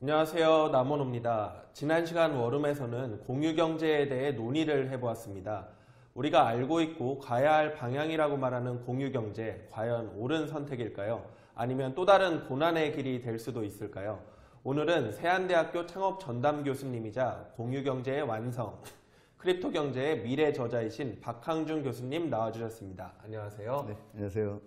안녕하세요. 남원호입니다. 지난 시간 워룸에서는 공유경제에 대해 논의를 해보았습니다. 우리가 알고 있고 가야 할 방향이라고 말하는 공유경제, 과연 옳은 선택일까요? 아니면 또 다른 고난의 길이 될 수도 있을까요? 오늘은 세안대학교 창업 전담 교수님이자 공유경제의 완성, 크립토경제의 미래 저자이신 박항준 교수님 나와주셨습니다. 안녕하세요. 네, 안녕하세요.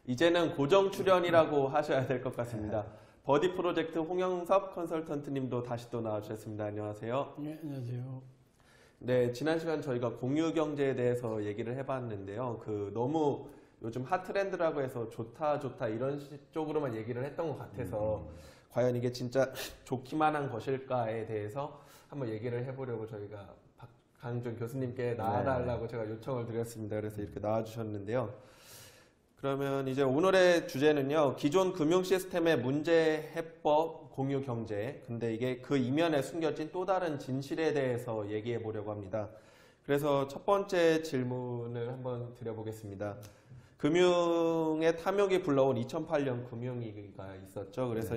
이제는 고정 출연이라고 하셔야 될 것 같습니다. 버디 프로젝트 홍영섭 컨설턴트님도 다시 또 나와주셨습니다. 안녕하세요. 네, 안녕하세요. 네, 지난 시간 저희가 공유 경제에 대해서 얘기를 해봤는데요. 너무 요즘 핫 트렌드라고 해서 좋다 이런 쪽으로만 얘기를 했던 것 같아서 과연 이게 진짜 좋기만 한 것일까에 대해서 한번 얘기를 해보려고 저희가 박항준 교수님께 나와달라고 제가 요청을 드렸습니다. 그래서 이렇게 나와주셨는데요. 그러면 이제 오늘의 주제는요, 기존 금융 시스템의 문제 해법 공유 경제. 근데 이게 그 이면에 숨겨진 또 다른 진실에 대해서 얘기해 보려고 합니다. 그래서 첫 번째 질문을 한번 드려보겠습니다. 금융의 탐욕이 불러온 2008년 금융위기가 있었죠. 그래서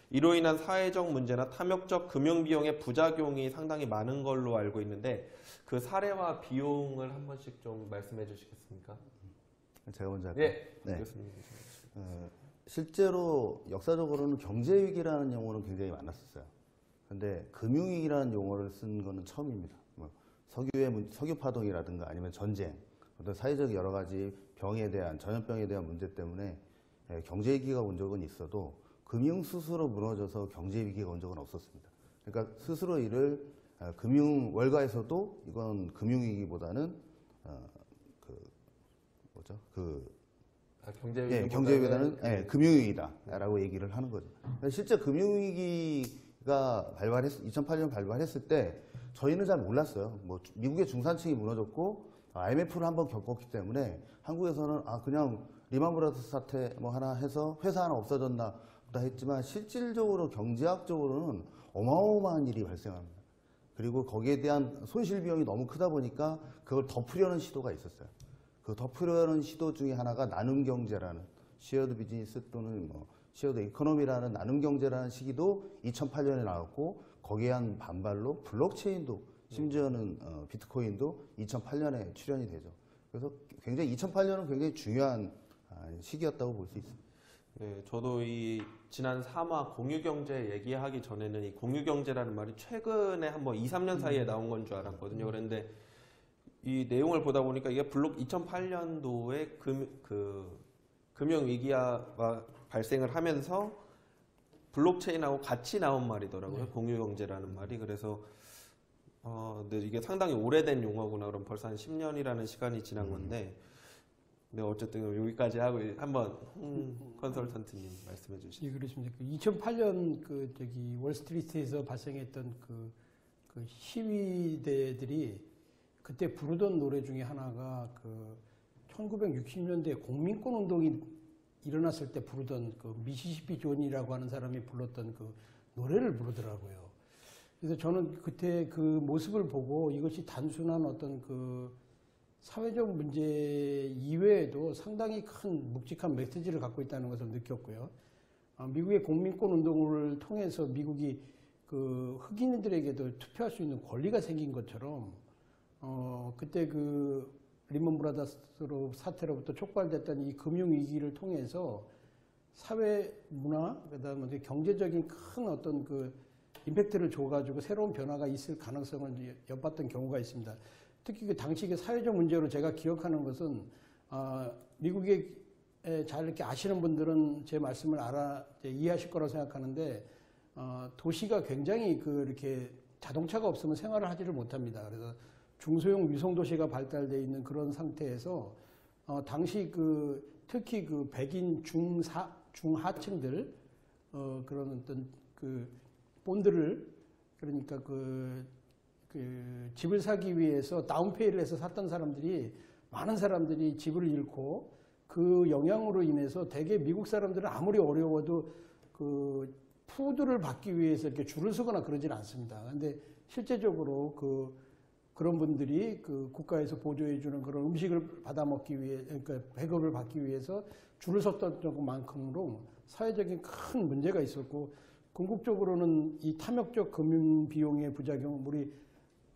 이로 인한 사회적 문제나 탐욕적 금융 비용의 부작용이 상당히 많은 걸로 알고 있는데 그 사례와 비용을 한 번씩 좀 말씀해 주시겠습니까? 제가 먼저 할까요? 네, 교수님. 실제로 역사적으로는 경제위기라는 용어는 굉장히 많았었어요. 근데 금융위기라는 용어를 쓴 거는 처음입니다. 석유 파동이라든가 아니면 전쟁, 어떤 사회적 여러 가지 전염병에 대한 문제 때문에 경제위기가 온 적은 있어도 금융 스스로 무너져서 경제위기가 온 적은 없었습니다. 그러니까 스스로 이를 월가에서도 이건 금융위기보다는 경제위기보다는 금융위기다라고 얘기를 하는 거죠. 실제 금융위기가 2008년 발발했을 때 저희는 잘 몰랐어요. 미국의 중산층이 무너졌고 IMF를 한번 겪었기 때문에 한국에서는 그냥 리만브라더스 사태 하나 해서 회사 하나 없어졌나 보다 했지만 실질적으로 경제학적으로는 어마어마한 일이 발생합니다. 그리고 거기에 대한 손실 비용이 너무 크다 보니까 그걸 덮으려는 시도가 있었어요. 그 덮으려는 시도 중에 하나가 나눔 경제라는 시어드 비즈니스 또는 시어드 이코노미라는 나눔 경제라는 시기도 2008년에 나왔고 거기에 한 반발로 블록체인도 심지어는 비트코인도 2008년에 출현이 되죠. 그래서 2008년은 굉장히 중요한 시기였다고 볼 수 있습니다. 네, 저도 이 지난 3화 공유경제 얘기하기 전에는 이 공유경제라는 말이 최근에 한번 2, 3년 사이에 나온 건 줄 알았거든요. 그런데 이 내용을 보다 보니까 이게 2008년도에 금융위기가 발생을 하면서 블록체인하고 같이 나온 말이더라고요. 공유경제라는 말이. 그래서 근데 이게 상당히 오래된 용어구나. 그럼 벌써 한 10년이라는 시간이 지난 건데 네, 어쨌든 여기까지 하고 한번 컨설턴트님 말씀해 주시죠. 예, 그렇습니다. 2008년 월스트리트에서 발생했던 그 시위대들이 그때 부르던 노래 중에 하나가 1960년대 공민권 운동이 일어났을 때 부르던 미시시피 존이라고 하는 사람이 불렀던 그 노래를 부르더라고요. 그래서 저는 그때 그 모습을 보고 이것이 단순한 어떤 사회적 문제 이외에도 상당히 큰 묵직한 메시지를 갖고 있다는 것을 느꼈고요. 미국의 공민권 운동을 통해서 미국이 흑인들에게도 투표할 수 있는 권리가 생긴 것처럼 그때 리먼 브라더스로 사태로부터 촉발됐던 이 금융위기를 통해서 사회, 문화, 그 다음에 경제적인 큰 어떤 임팩트를 줘가지고 새로운 변화가 있을 가능성을 엿봤던 경우가 있습니다. 특히 당시 사회적 문제로 제가 기억하는 것은, 미국에 잘 이렇게 아시는 분들은 제 말씀을 이해하실 거라고 생각하는데, 도시가 굉장히 이렇게 자동차가 없으면 생활을 하지를 못합니다. 그래서 중소형 유성도시가 발달되어 있는 그런 상태에서 당시 특히 백인 중하층들 그런 어떤 본드를 그러니까 집을 사기 위해서 다운페이를 해서 샀던 사람들이 많은 사람들이 집을 잃고 그 영향으로 인해서 대개 미국 사람들은 아무리 어려워도 푸드를 받기 위해서 이렇게 줄을 서거나 그러진 않습니다. 근데 실제적으로 그런 분들이 국가에서 보조해주는 그런 음식을 받아 먹기 위해, 그러니까 배급을 받기 위해서 줄을 섰던 만큼으로 사회적인 큰 문제가 있었고, 궁극적으로는 이 탐욕적 금융 비용의 부작용, 우리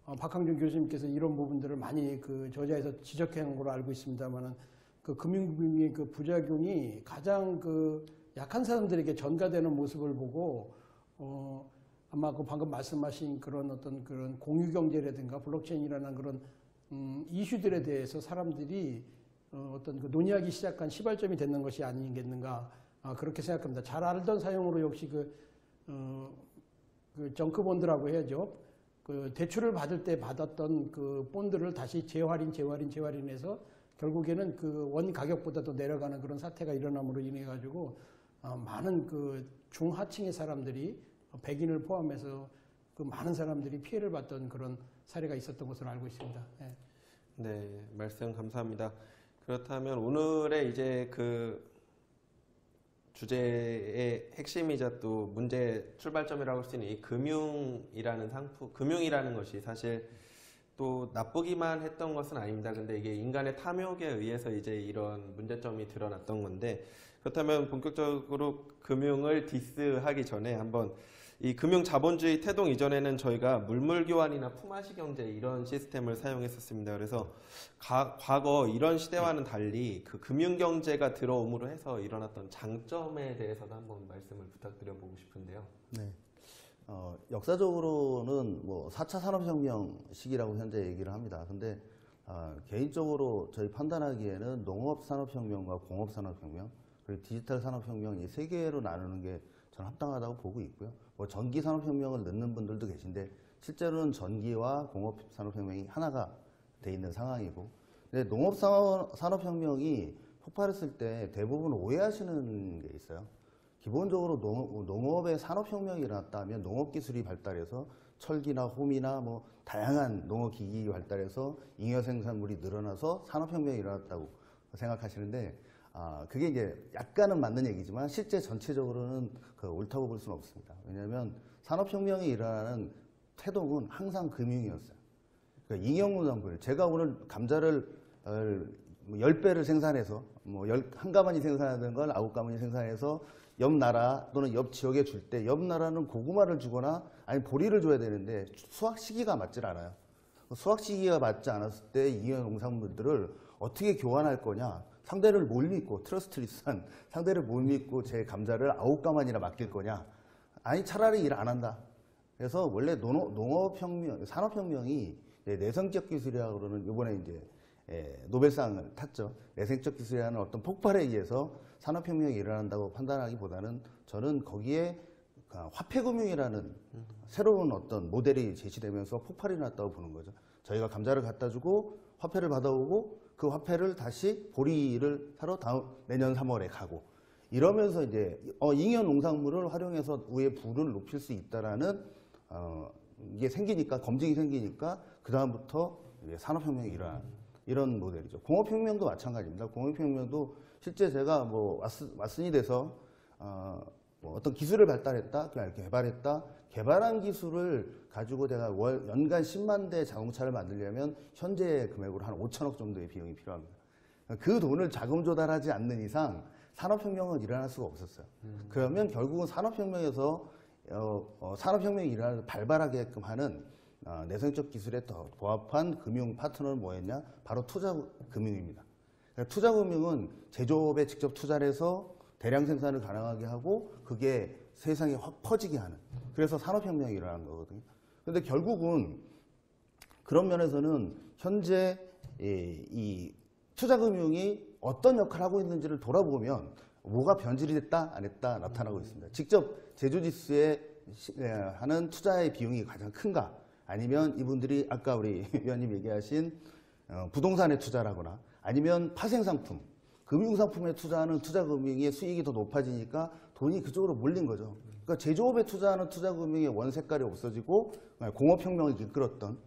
박항준 교수님께서 이런 부분들을 많이 그 저자에서 지적한 걸로 알고 있습니다만은 그 금융 비용의 그 부작용이 가장 그 약한 사람들에게 전가되는 모습을 보고 아마 그 방금 말씀하신 그런 어떤 그런 공유 경제라든가 블록체인이라는 그런 이슈들에 대해서 사람들이 어떤 그 논의하기 시작한 시발점이 되는 것이 아니겠는가 그렇게 생각합니다. 잘 알던 사용으로 역시 그 정크본드라고 해야죠. 그 대출을 받을 때 받았던 그 본드를 다시 재활인해서 결국에는 그 원 가격보다도 내려가는 그런 사태가 일어남으로 인해 가지고 많은 그 중하층의 사람들이 백인을 포함해서 그 많은 사람들이 피해를 봤던 그런 사례가 있었던 것으로 알고 있습니다. 네, 네, 말씀 감사합니다. 그렇다면 오늘의 이제 그 주제의 핵심이자 또 문제 출발점이라고 할 수 있는 이 금융이라는 금융이라는 것이 사실 또 나쁘기만 했던 것은 아닙니다. 근데 이게 인간의 탐욕에 의해서 이제 이런 문제점이 드러났던 건데, 그렇다면 본격적으로 금융을 디스하기 전에 한번 이 금융 자본주의 태동 이전에는 저희가 물물 교환이나 품앗이 경제 이런 시스템을 사용했었습니다. 그래서 과거 이런 시대와는 달리 그 금융 경제가 들어옴으로 해서 일어났던 장점에 대해서도 한번 말씀을 부탁드려보고 싶은데요. 네. 역사적으로는 뭐 4차 산업혁명 시기라고 현재 얘기를 합니다. 근데 개인적으로 저희 판단하기에는 농업산업혁명과 공업산업혁명 그리고 디지털 산업혁명 이 세 개로 나누는 게 저는 합당하다고 보고 있고요. 뭐 전기 산업혁명을 넣는 분들도 계신데 실제로는 전기와 공업산업혁명이 하나가 돼 있는 상황이고, 근데 농업산업혁명이 폭발했을 때 대부분 오해하시는 게 있어요. 기본적으로 농업의 산업혁명이 일어났다면 농업기술이 발달해서 철기나 홈이나 뭐 다양한 농업기기 발달해서 잉여 생산물이 늘어나서 산업혁명이 일어났다고 생각하시는데 그게 이제 약간은 맞는 얘기지만 실제 전체적으로는 옳다고 볼 수는 없습니다. 왜냐하면 산업혁명이 일어나는 태동은 항상 금융이었어요. 그러니까 잉여농산물, 제가 오늘 감자를 10배를 생산해서 뭐 한 가마니 생산하던 걸 9가마니 생산해서 옆 나라 또는 옆 지역에 줄 때 옆 나라는 고구마를 주거나 아니 보리를 줘야 되는데 수확 시기가 맞질 않아요. 수확 시기가 맞지 않았을 때 잉여 농산물들을 어떻게 교환할 거냐, 상대를 뭘 믿고 트러스트리스한 상대를 뭘 믿고 제 감자를 9가마니나 맡길 거냐, 아니 차라리 일 안 한다. 그래서 원래 농업혁명, 산업혁명이 내성적 기술이라고 그러는 이번에 이제 노벨상을 탔죠. 내생적 기술이라는 어떤 폭발에 의해서 산업혁명이 일어난다고 판단하기보다는 저는 거기에 화폐금융이라는 새로운 어떤 모델이 제시되면서 폭발이 났다고 보는 거죠. 저희가 감자를 갖다 주고 화폐를 받아오고 그 화폐를 다시 보리를 사러 내년 3월에 가고 이러면서 이제 잉여 농산물을 활용해서 우의 부를 높일 수 있다라는 이게 생기니까, 검증이 생기니까 그 다음부터 산업혁명이 일어나는 이런 모델이죠. 공업혁명도 마찬가지입니다. 공업혁명도 실제 제가 뭐 왓슨이 돼서 뭐 어떤 기술을 발달했다, 개발했다, 개발한 기술을 가지고 내가 연간 10만 대 자동차를 만들려면 현재 금액으로 한 5천억 정도의 비용이 필요합니다. 그 돈을 자금 조달하지 않는 이상 산업혁명은 일어날 수가 없었어요. 그러면 결국은 산업혁명에서 산업혁명이 일어나서 발발하게끔 하는 내성적 기술에 더 부합한 금융 파트너는 뭐였냐? 바로 투자금융입니다. 투자금융은 제조업에 직접 투자를 해서 대량 생산을 가능하게 하고 그게 세상에 확 퍼지게 하는, 그래서 산업혁명이 일어나는 거거든요. 그런데 결국은 그런 면에서는 현재 이 투자금융이 어떤 역할을 하고 있는지를 돌아보면 뭐가 변질이 됐다 안 했다 나타나고 있습니다. 직접 제조지수에 하는 투자의 비용이 가장 큰가, 아니면 이분들이 아까 우리 위원님 얘기하신 부동산에 투자라거나 아니면 파생상품, 금융상품에 투자하는 투자금융의 수익이 더 높아지니까 돈이 그쪽으로 몰린 거죠. 그러니까 제조업에 투자하는 투자금융의 원색깔이 없어지고 공업혁명을 이끌었던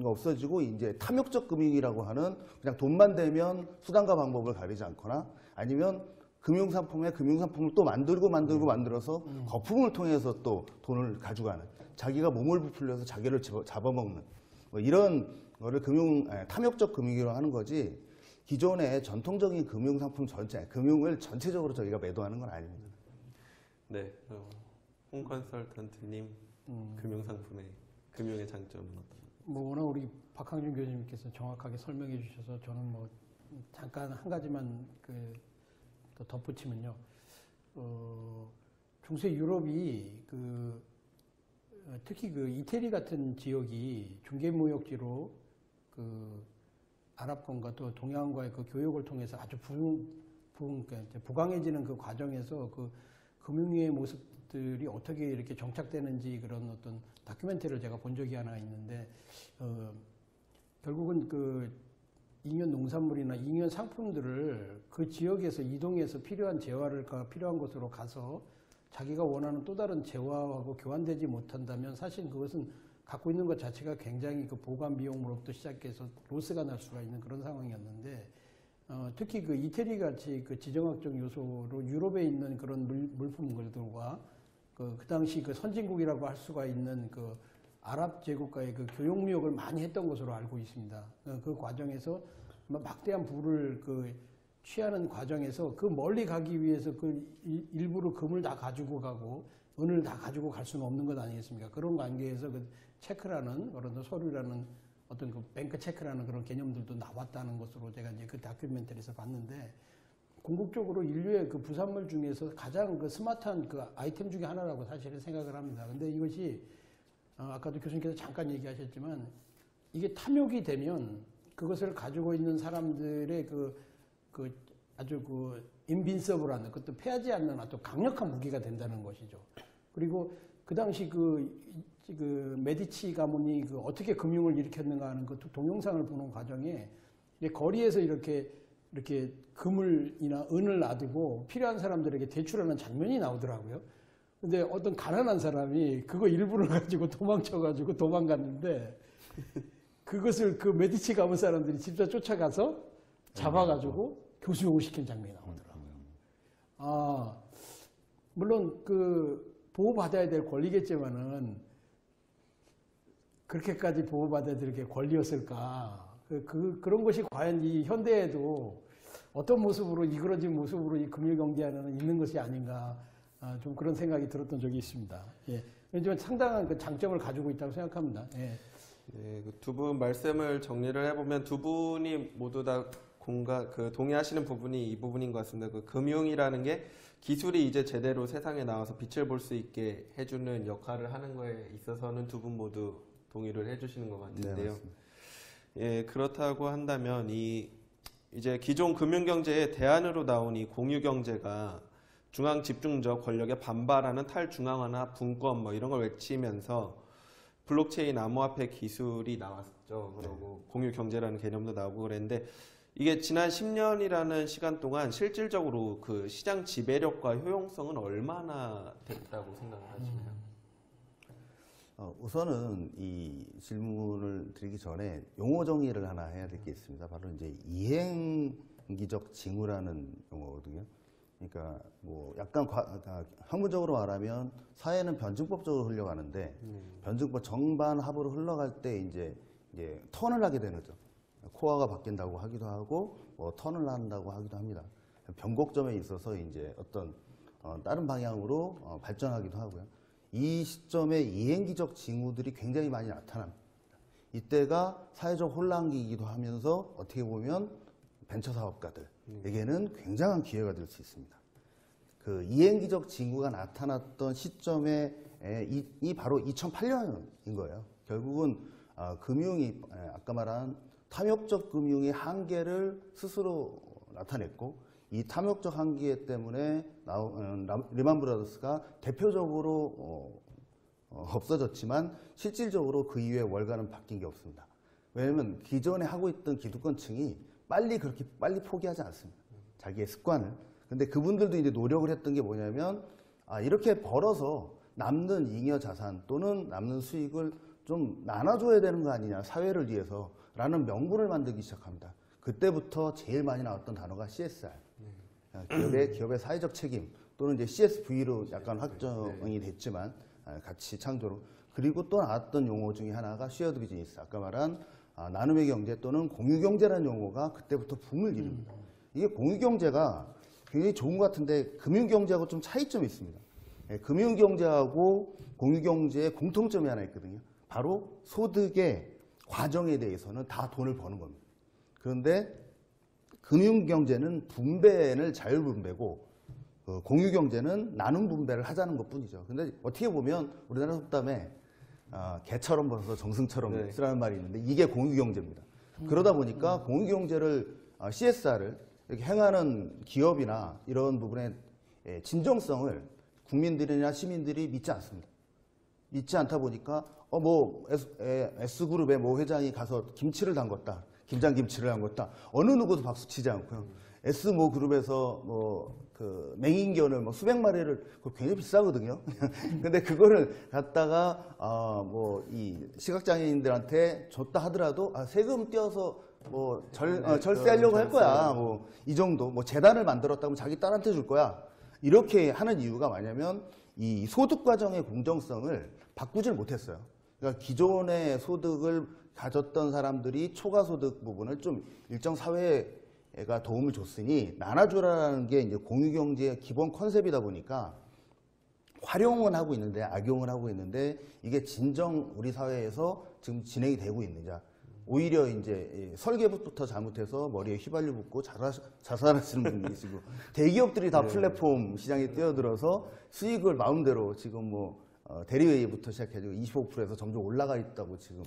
없어지고 이제 탐욕적 금융이라고 하는 그냥 돈만 되면 수단과 방법을 가리지 않거나 아니면 금융상품에 금융상품을 또 만들어서 거품을 통해서 또 돈을 가져가는, 자기가 몸을 부풀려서 자기를 잡아먹는 뭐 이런 거를 탐욕적 금융이라고 하는 거지, 기존의 전통적인 금융상품 금융을 전체적으로 저희가 매도하는 건 아닙니다. 네, 홍컨설턴트님 금융상품의 금융의 장점은 어떤? 뭐 워낙 우리 박항준 교수님께서 정확하게 설명해 주셔서 저는 뭐 잠깐 한 가지만 또 덧붙이면요. 중세 유럽이 특히 이태리 같은 지역이 중개무역지로 아랍권과 또 동양과의 교역을 통해서 아주 그러니까 이제 부강해지는 그 과정에서 금융위의 모습들이 어떻게 이렇게 정착되는지 그런 어떤 다큐멘터리를 제가 본 적이 하나 있는데, 결국은 잉여 농산물이나 잉여 상품들을 그 지역에서 이동해서 필요한 재화를 필요한 곳으로 가서 자기가 원하는 또 다른 재화하고 교환되지 못한다면 사실 그것은 갖고 있는 것 자체가 굉장히 보관 비용으로부터 시작해서 로스가 날 수가 있는 그런 상황이었는데, 특히 이태리 같이 지정학적 요소로 유럽에 있는 그런 물품들과 그 당시 선진국이라고 할 수가 있는 아랍 제국과의 교역무역을 많이 했던 것으로 알고 있습니다. 그 과정에서 막대한 부를 취하는 과정에서 멀리 가기 위해서 일부러 금을 다 가지고 가고 은을 다 가지고 갈 수는 없는 것 아니겠습니까? 그런 관계에서 체크라는 그런 서류라는 어떤 뱅크 체크라는 그런 개념들도 나왔다는 것으로 제가 이제 다큐멘터리에서 봤는데, 궁극적으로 인류의 부산물 중에서 가장 스마트한 아이템 중에 하나라고 사실은 생각을 합니다. 근데 이것이 아까도 교수님께서 잠깐 얘기하셨지만 이게 탐욕이 되면 그것을 가지고 있는 사람들의 아주 인빈서블한 그것도 패하지 않는 아주 강력한 무기가 된다는 것이죠. 그리고 그 당시 메디치 가문이 어떻게 금융을 일으켰는가 하는 동영상을 보는 과정에 거리에서 이렇게 금을이나 은을 놔두고 필요한 사람들에게 대출하는 장면이 나오더라고요. 근데 어떤 가난한 사람이 그거 일부러 가지고 도망쳐가지고 도망갔는데 그것을 메디치 가문 사람들이 집사 쫓아가서 잡아가지고 교수욕을 시킨 장면이 나오더라고요. 물론 보호받아야 될 권리겠지만은 그렇게까지 보호받아야 될 게 권리였을까? 그런 것이 과연 이 현대에도 어떤 모습으로 이그러진 모습으로 이 금융경제안에는 있는 것이 아닌가, 좀 그런 생각이 들었던 적이 있습니다. 예. 좀 상당한 장점을 가지고 있다고 생각합니다. 예. 네, 두 분 말씀을 정리를 해보면 두 분이 모두 다 동의하시는 부분이 이 부분인 것 같습니다. 금융이라는 게 기술이 이제 제대로 세상에 나와서 빛을 볼 수 있게 해주는 역할을 하는 거에 있어서는 두 분 모두 동의를 해주시는 것 같은데요. 네, 예, 그렇다고 한다면 이제 기존 금융경제의 대안으로 나온 이 공유경제가 중앙 집중적 권력에 반발하는 탈중앙화나 분권 이런 걸 외치면서 블록체인 암호화폐 기술이 나왔죠. 그리고 공유경제라는 개념도 나오고 그랬는데, 이게 지난 10년이라는 시간 동안 실질적으로 시장 지배력과 효용성은 얼마나 됐다고 생각을 하시나요? 우선은 이 질문을 드리기 전에 용어 정의를 하나 해야 될 게 있습니다. 바로 이제 이행기적 징후라는 용어거든요. 그러니까 약간 학문적으로 말하면 사회는 변증법적으로 흘러가는데 변증법 정반합으로 흘러갈 때 이제 턴을 하게 되는 거죠. 코어가 바뀐다고 하기도 하고 턴을 한다고 하기도 합니다. 변곡점에 있어서 이제 어떤 다른 방향으로 발전하기도 하고요. 이 시점에 이행기적 징후들이 굉장히 많이 나타납니다. 이때가 사회적 혼란기이기도 하면서 어떻게 보면 벤처 사업가들에게는 굉장한 기회가 될 수 있습니다. 이행기적 징후가 나타났던 시점에 바로 2008년인 거예요. 결국은 금융이 아까 말한 탐욕적 금융의 한계를 스스로 나타냈고, 이 탐욕적 한계 때문에 리만 브라더스가 대표적으로 없어졌지만 실질적으로 그 이후에 월가는 바뀐 게 없습니다. 왜냐하면 기존에 하고 있던 기득권층이 그렇게 빨리 포기하지 않습니다. 자기의 습관을. 근데 그분들도 이제 노력을 했던 게 뭐냐면, 이렇게 벌어서 남는 잉여 자산 또는 남는 수익을 좀 나눠줘야 되는 거 아니냐, 사회를 위해서 라는 명분을 만들기 시작합니다. 그때부터 제일 많이 나왔던 단어가 CSR. 기업의 사회적 책임 또는 이제 CSV로 약간 확정이 됐지만 같이 창조로. 그리고 또 나왔던 용어 중에 하나가 쉐어드 비즈니스. 아까 말한 나눔의 경제 또는 공유경제라는 용어가 그때부터 붐을 이룹니다. 이게 공유경제가 굉장히 좋은 것 같은데 금융경제하고 좀 차이점이 있습니다. 금융경제하고 공유경제의 공통점이 하나 있거든요. 바로 소득의 과정에 대해서는 다 돈을 버는 겁니다. 그런데 금융경제는 분배는 자율분배고 공유경제는 나눔 분배를 하자는 것뿐이죠. 근데 어떻게 보면 우리나라 속담에 개처럼 벌어서 정승처럼 쓰라는 말이 있는데 이게 공유경제입니다. 그러다 보니까 공유경제를 CSR을 이렇게 행하는 기업이나 이런 부분의 진정성을 국민들이나 시민들이 믿지 않습니다. 믿지 않다 보니까 S그룹의 모 회장이 가서 김치를 담궜다. 김장김치를 담궜다. 어느 누구도 박수 치지 않고요. S모 그룹에서 그 맹인견을 수백 마리를 굉장히 비싸거든요. 근데 그거를 갖다가 이 시각장애인들한테 줬다 하더라도 세금 떼어서 절세하려고 할 거야. 이 정도. 재단을 만들었다면 자기 딸한테 줄 거야. 이렇게 하는 이유가 뭐냐면 이 소득 과정의 공정성을 바꾸질 못했어요. 그러니까 기존의 소득을 가졌던 사람들이 초과소득 부분을 좀 일정 사회가 도움을 줬으니 나눠주라는 게 이제 공유경제의 기본 컨셉이다 보니까 활용은 하고 있는데 악용을 하고 있는데 이게 진정 우리 사회에서 지금 진행이 되고 있느냐. 오히려 이제 설계부터 잘못해서 머리에 휘발유 붓고 자살하시는 분이 계시고 대기업들이 다 플랫폼 시장에 뛰어들어서 수익을 마음대로 지금 대리회의부터 시작해서 25%에서 점점 올라가 있다고 지금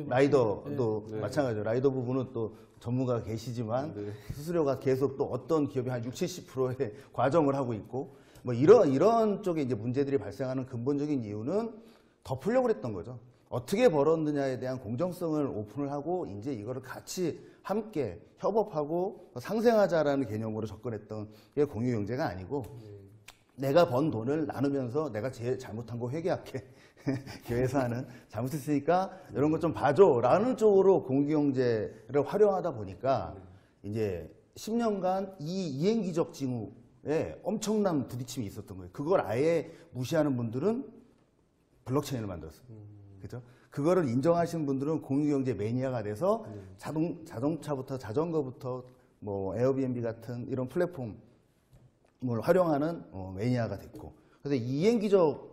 라이더도 마찬가지죠. 라이더 부분은 또 전문가가 계시지만 수수료가 계속 또 어떤 기업이 한 60, 70%의 과정을 하고 있고 이런 쪽에 이제 문제들이 발생하는 근본적인 이유는 덮으려고 했던 거죠. 어떻게 벌었느냐에 대한 공정성을 오픈을 하고 이제 이거를 같이 함께 협업하고 상생하자라는 개념으로 접근했던 게 공유경제가 아니고 내가 번 돈을 나누면서 내가 제일 잘못한 거 회개할게. 회사는 잘못했으니까 이런 거 좀 봐줘라는 쪽으로 공유경제를 활용하다 보니까 이제 10년간 이 이행기적 징후에 엄청난 부딪힘이 있었던 거예요. 그걸 아예 무시하는 분들은 블록체인을 만들었어요. 그죠? 그거를 인정하시는 분들은 공유경제 매니아가 돼서 자동차부터 자전거부터 에어비앤비 같은 이런 플랫폼을 활용하는 매니아가 됐고, 그래서 이행기적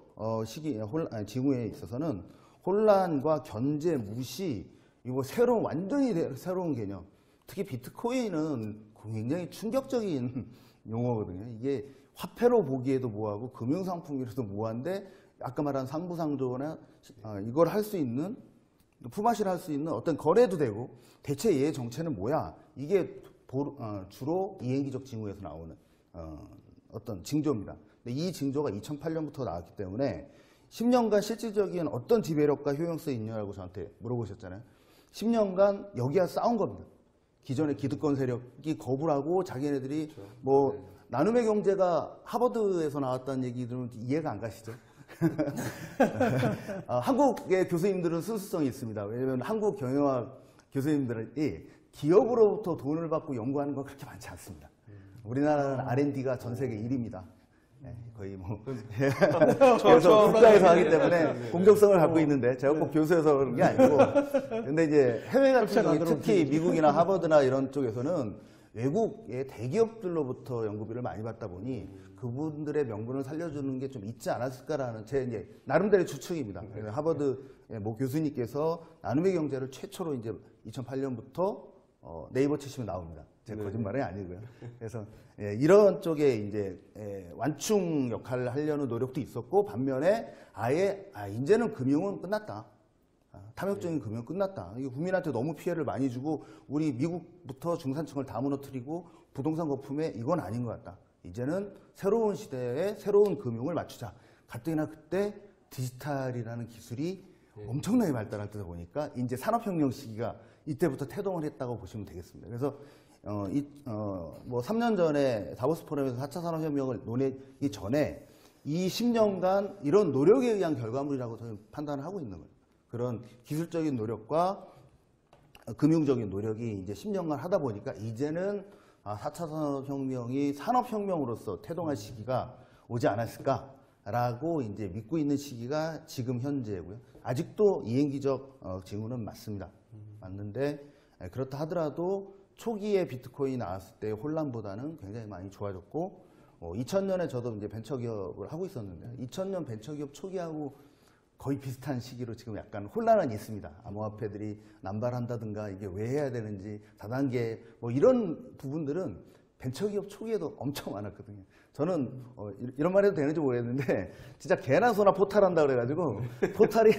징후에 있어서는 혼란과 견제, 무시, 이거 완전히 새로운 개념. 특히 비트코인은 굉장히 충격적인 용어거든요. 이게 화폐로 보기에도 뭐하고 금융상품이라도 뭐한데 아까 말한 상부상조나 이걸 할 수 있는 품앗이를 할 수 있는 어떤 거래도 되고 대체 얘의 정체는 뭐야? 이게 주로 이행기적 징후에서 나오는 어떤 징조입니다. 근데 이 징조가 2008년부터 나왔기 때문에 10년간 실질적인 어떤 지배력과 효용성이 있냐고 저한테 물어보셨잖아요. 10년간 여기와 싸운 겁니다. 기존의 기득권 세력이 거부를 하고 자기네들이 나눔의 경제가 하버드에서 나왔다는 얘기들은 이해가 안 가시죠? 한국의 교수님들은 순수성이 있습니다. 왜냐하면 한국 경영학 교수님들이 기업으로부터 돈을 받고 연구하는 건 그렇게 많지 않습니다. 우리나라는 R&D가 전 세계 1위입니다. 거의 그래서 국가에서 하기 때문에 공정성을 갖고 있는데 제가 꼭 교수여서 그런 게 아니고, 근데 이제 해외 같은 경우 특히 미국이나 하버드나 이런 쪽에서는 외국의 대기업들로부터 연구비를 많이 받다 보니 그분들의 명분을 살려주는 게 좀 있지 않았을까라는 제 이제 나름대로 추측입니다. 하버드 모 교수님께서 나눔의 경제를 최초로 이제 2008년부터 네이버 치시면 나옵니다. 제 거짓말이 아니고요. 그래서 이런 쪽에 이제 완충 역할을 하려는 노력도 있었고, 반면에 아예 이제는 금융은 끝났다. 탐욕적인 금융은 끝났다. 이게 국민한테 너무 피해를 많이 주고 우리 미국부터 중산층을 다 무너뜨리고 부동산 거품에 이건 아닌 것 같다. 이제는 새로운 시대에 새로운 금융을 맞추자. 가뜩이나 그때 디지털이라는 기술이 엄청나게 발달할 때다 보니까 이제 산업혁명 시기가 이때부터 태동을 했다고 보시면 되겠습니다. 그래서 3년 전에 다보스 포럼에서 4차 산업혁명을 논의하기 전에 이 10년간 이런 노력에 의한 결과물이라고 저는 판단을 하고 있는 거예요. 그런 기술적인 노력과 금융적인 노력이 이제 10년간 하다 보니까 이제는 4차 산업혁명이 산업혁명으로서 태동할 시기가 오지 않았을까라고 이제 믿고 있는 시기가 지금 현재고요. 아직도 이행기적 징후는 맞습니다. 맞는데 그렇다 하더라도 초기에 비트코인이 나왔을 때 혼란보다는 굉장히 많이 좋아졌고 2000년에 저도 이제 벤처기업을 하고 있었는데 2000년 벤처기업 초기하고 거의 비슷한 시기로 지금 약간 혼란은 있습니다. 암호화폐들이 남발한다든가 이게 왜 해야 되는지 다단계 뭐 이런 부분들은 벤처기업 초기에도 엄청 많았거든요. 저는 이런 말 해도 되는지 모르겠는데 진짜 개나 소나 포탈한다 그래가지고 포탈이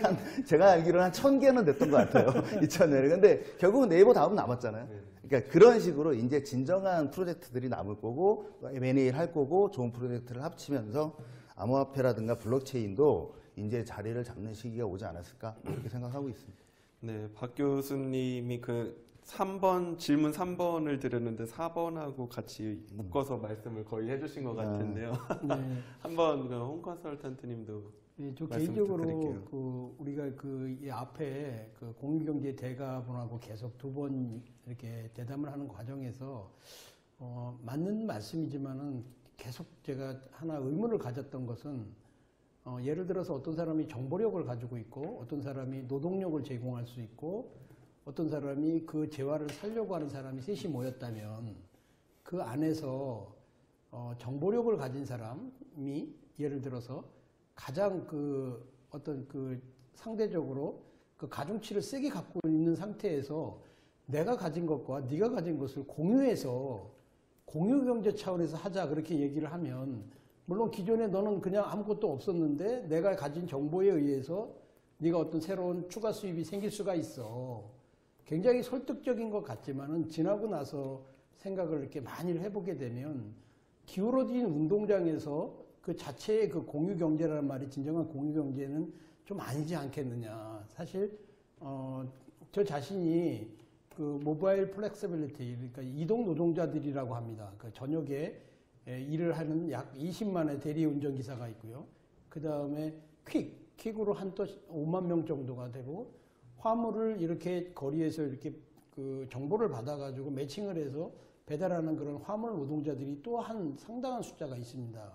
제가 알기로는 한 1000개는 됐던 것 같아요. 2000년에. 근데 결국은 네이버 다음 남았잖아요. 그러니까 그런 식으로 이제 진정한 프로젝트들이 남을 거고 M&A 할 거고 좋은 프로젝트를 합치면서 암호화폐라든가 블록체인도 이제 자리를 잡는 시기가 오지 않았을까 이렇게 생각하고 있습니다. 네, 박 교수님이 그 3번 질문 3번을 드렸는데 4번하고 같이 묶어서 말씀을 거의 해주신 것 같은데요. 네. 한번 홍 컨설턴트님도 네, 저 말씀 개인적으로 부탁드릴게요. 우리가 이 앞에 공유경제 대가분하고 계속 2번 이렇게 대담을 하는 과정에서 맞는 말씀이지만은 계속 제가 하나 의문을 가졌던 것은 예를 들어서 어떤 사람이 정보력을 가지고 있고 어떤 사람이 노동력을 제공할 수 있고 어떤 사람이 그 재화를 살려고 하는 사람이 셋이 모였다면 그 안에서 정보력을 가진 사람이 예를 들어서 가장 상대적으로 그 가중치를 세게 갖고 있는 상태에서 내가 가진 것과 네가 가진 것을 공유해서 공유경제 차원에서 하자 그렇게 얘기를 하면 물론 기존에 너는 그냥 아무것도 없었는데 내가 가진 정보에 의해서 네가 어떤 새로운 추가 수입이 생길 수가 있어. 굉장히 설득적인 것 같지만은 지나고 나서 생각을 이렇게 많이 해보게 되면 기울어진 운동장에서 그 자체의 그 공유경제라는 말이 진정한 공유경제는 좀 아니지 않겠느냐. 사실 저 자신이 그 모바일 플렉서빌리티 그러니까 이동 노동자들이라고 합니다. 그 저녁에 일을 하는 약 20만의 대리운전 기사가 있고요. 그 다음에 퀵으로 한 5만 명 정도가 되고 화물을 이렇게 거리에서 이렇게 그 정보를 받아가지고 매칭을 해서 배달하는 그런 화물 노동자들이 또한 상당한 숫자가 있습니다.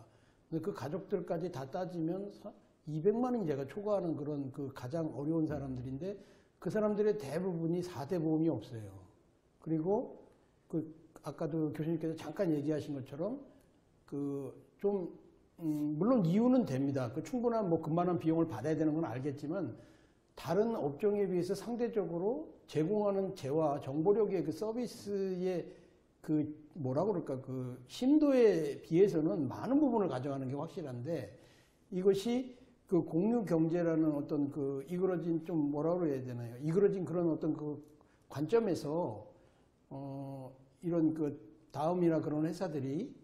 근데 그 가족들까지 다 따지면 200만이 제가 초과하는 그런 그 가장 어려운 사람들인데 그 사람들의 대부분이 4대 보험이 없어요. 그리고 아까도 교수님께서 잠깐 얘기하신 것처럼 물론 이유는 됩니다. 충분한 그만한 비용을 받아야 되는 건 알겠지만 다른 업종에 비해서 상대적으로 제공하는 재화, 정보력의 그 서비스의 심도에 비해서는 많은 부분을 가져가는 게 확실한데 이것이 그 공유 경제라는 어떤 이그러진 이그러진 그런 어떤 관점에서 이런 다음이나 그런 회사들이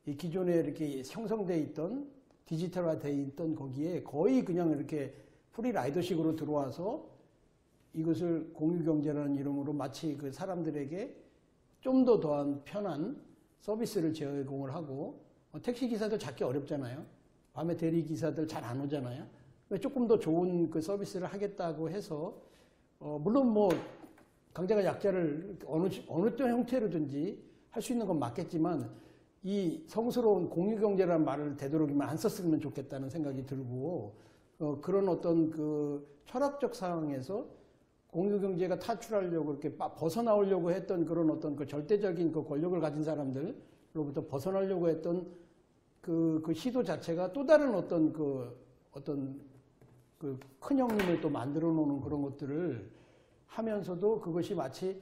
이 기존에 이렇게 형성돼 있던 디지털화돼 있던 거기에 거의 그냥 이렇게 프리라이더식으로 들어와서 이것을 공유경제라는 이름으로 마치 그 사람들에게 좀 더 더한 편한 서비스를 제공을 하고 택시기사들 찾기 어렵잖아요. 밤에 대리기사들 잘 안 오잖아요. 조금 더 좋은 그 서비스를 하겠다고 해서 물론 강자가 약자를 어느 형태로든지 할 수 있는 건 맞겠지만 이 성스러운 공유경제라는 말을 되도록이면 안 썼으면 좋겠다는 생각이 들고 그런 어떤 철학적 상황에서 공유경제가 탈출하려고 이렇게 벗어나오려고 했던 그런 어떤 절대적인 권력을 가진 사람들로부터 벗어나려고 했던 그 시도 자체가 또 다른 어떤 큰 형님을 또 만들어 놓는 그런 것들을 하면서도 그것이 마치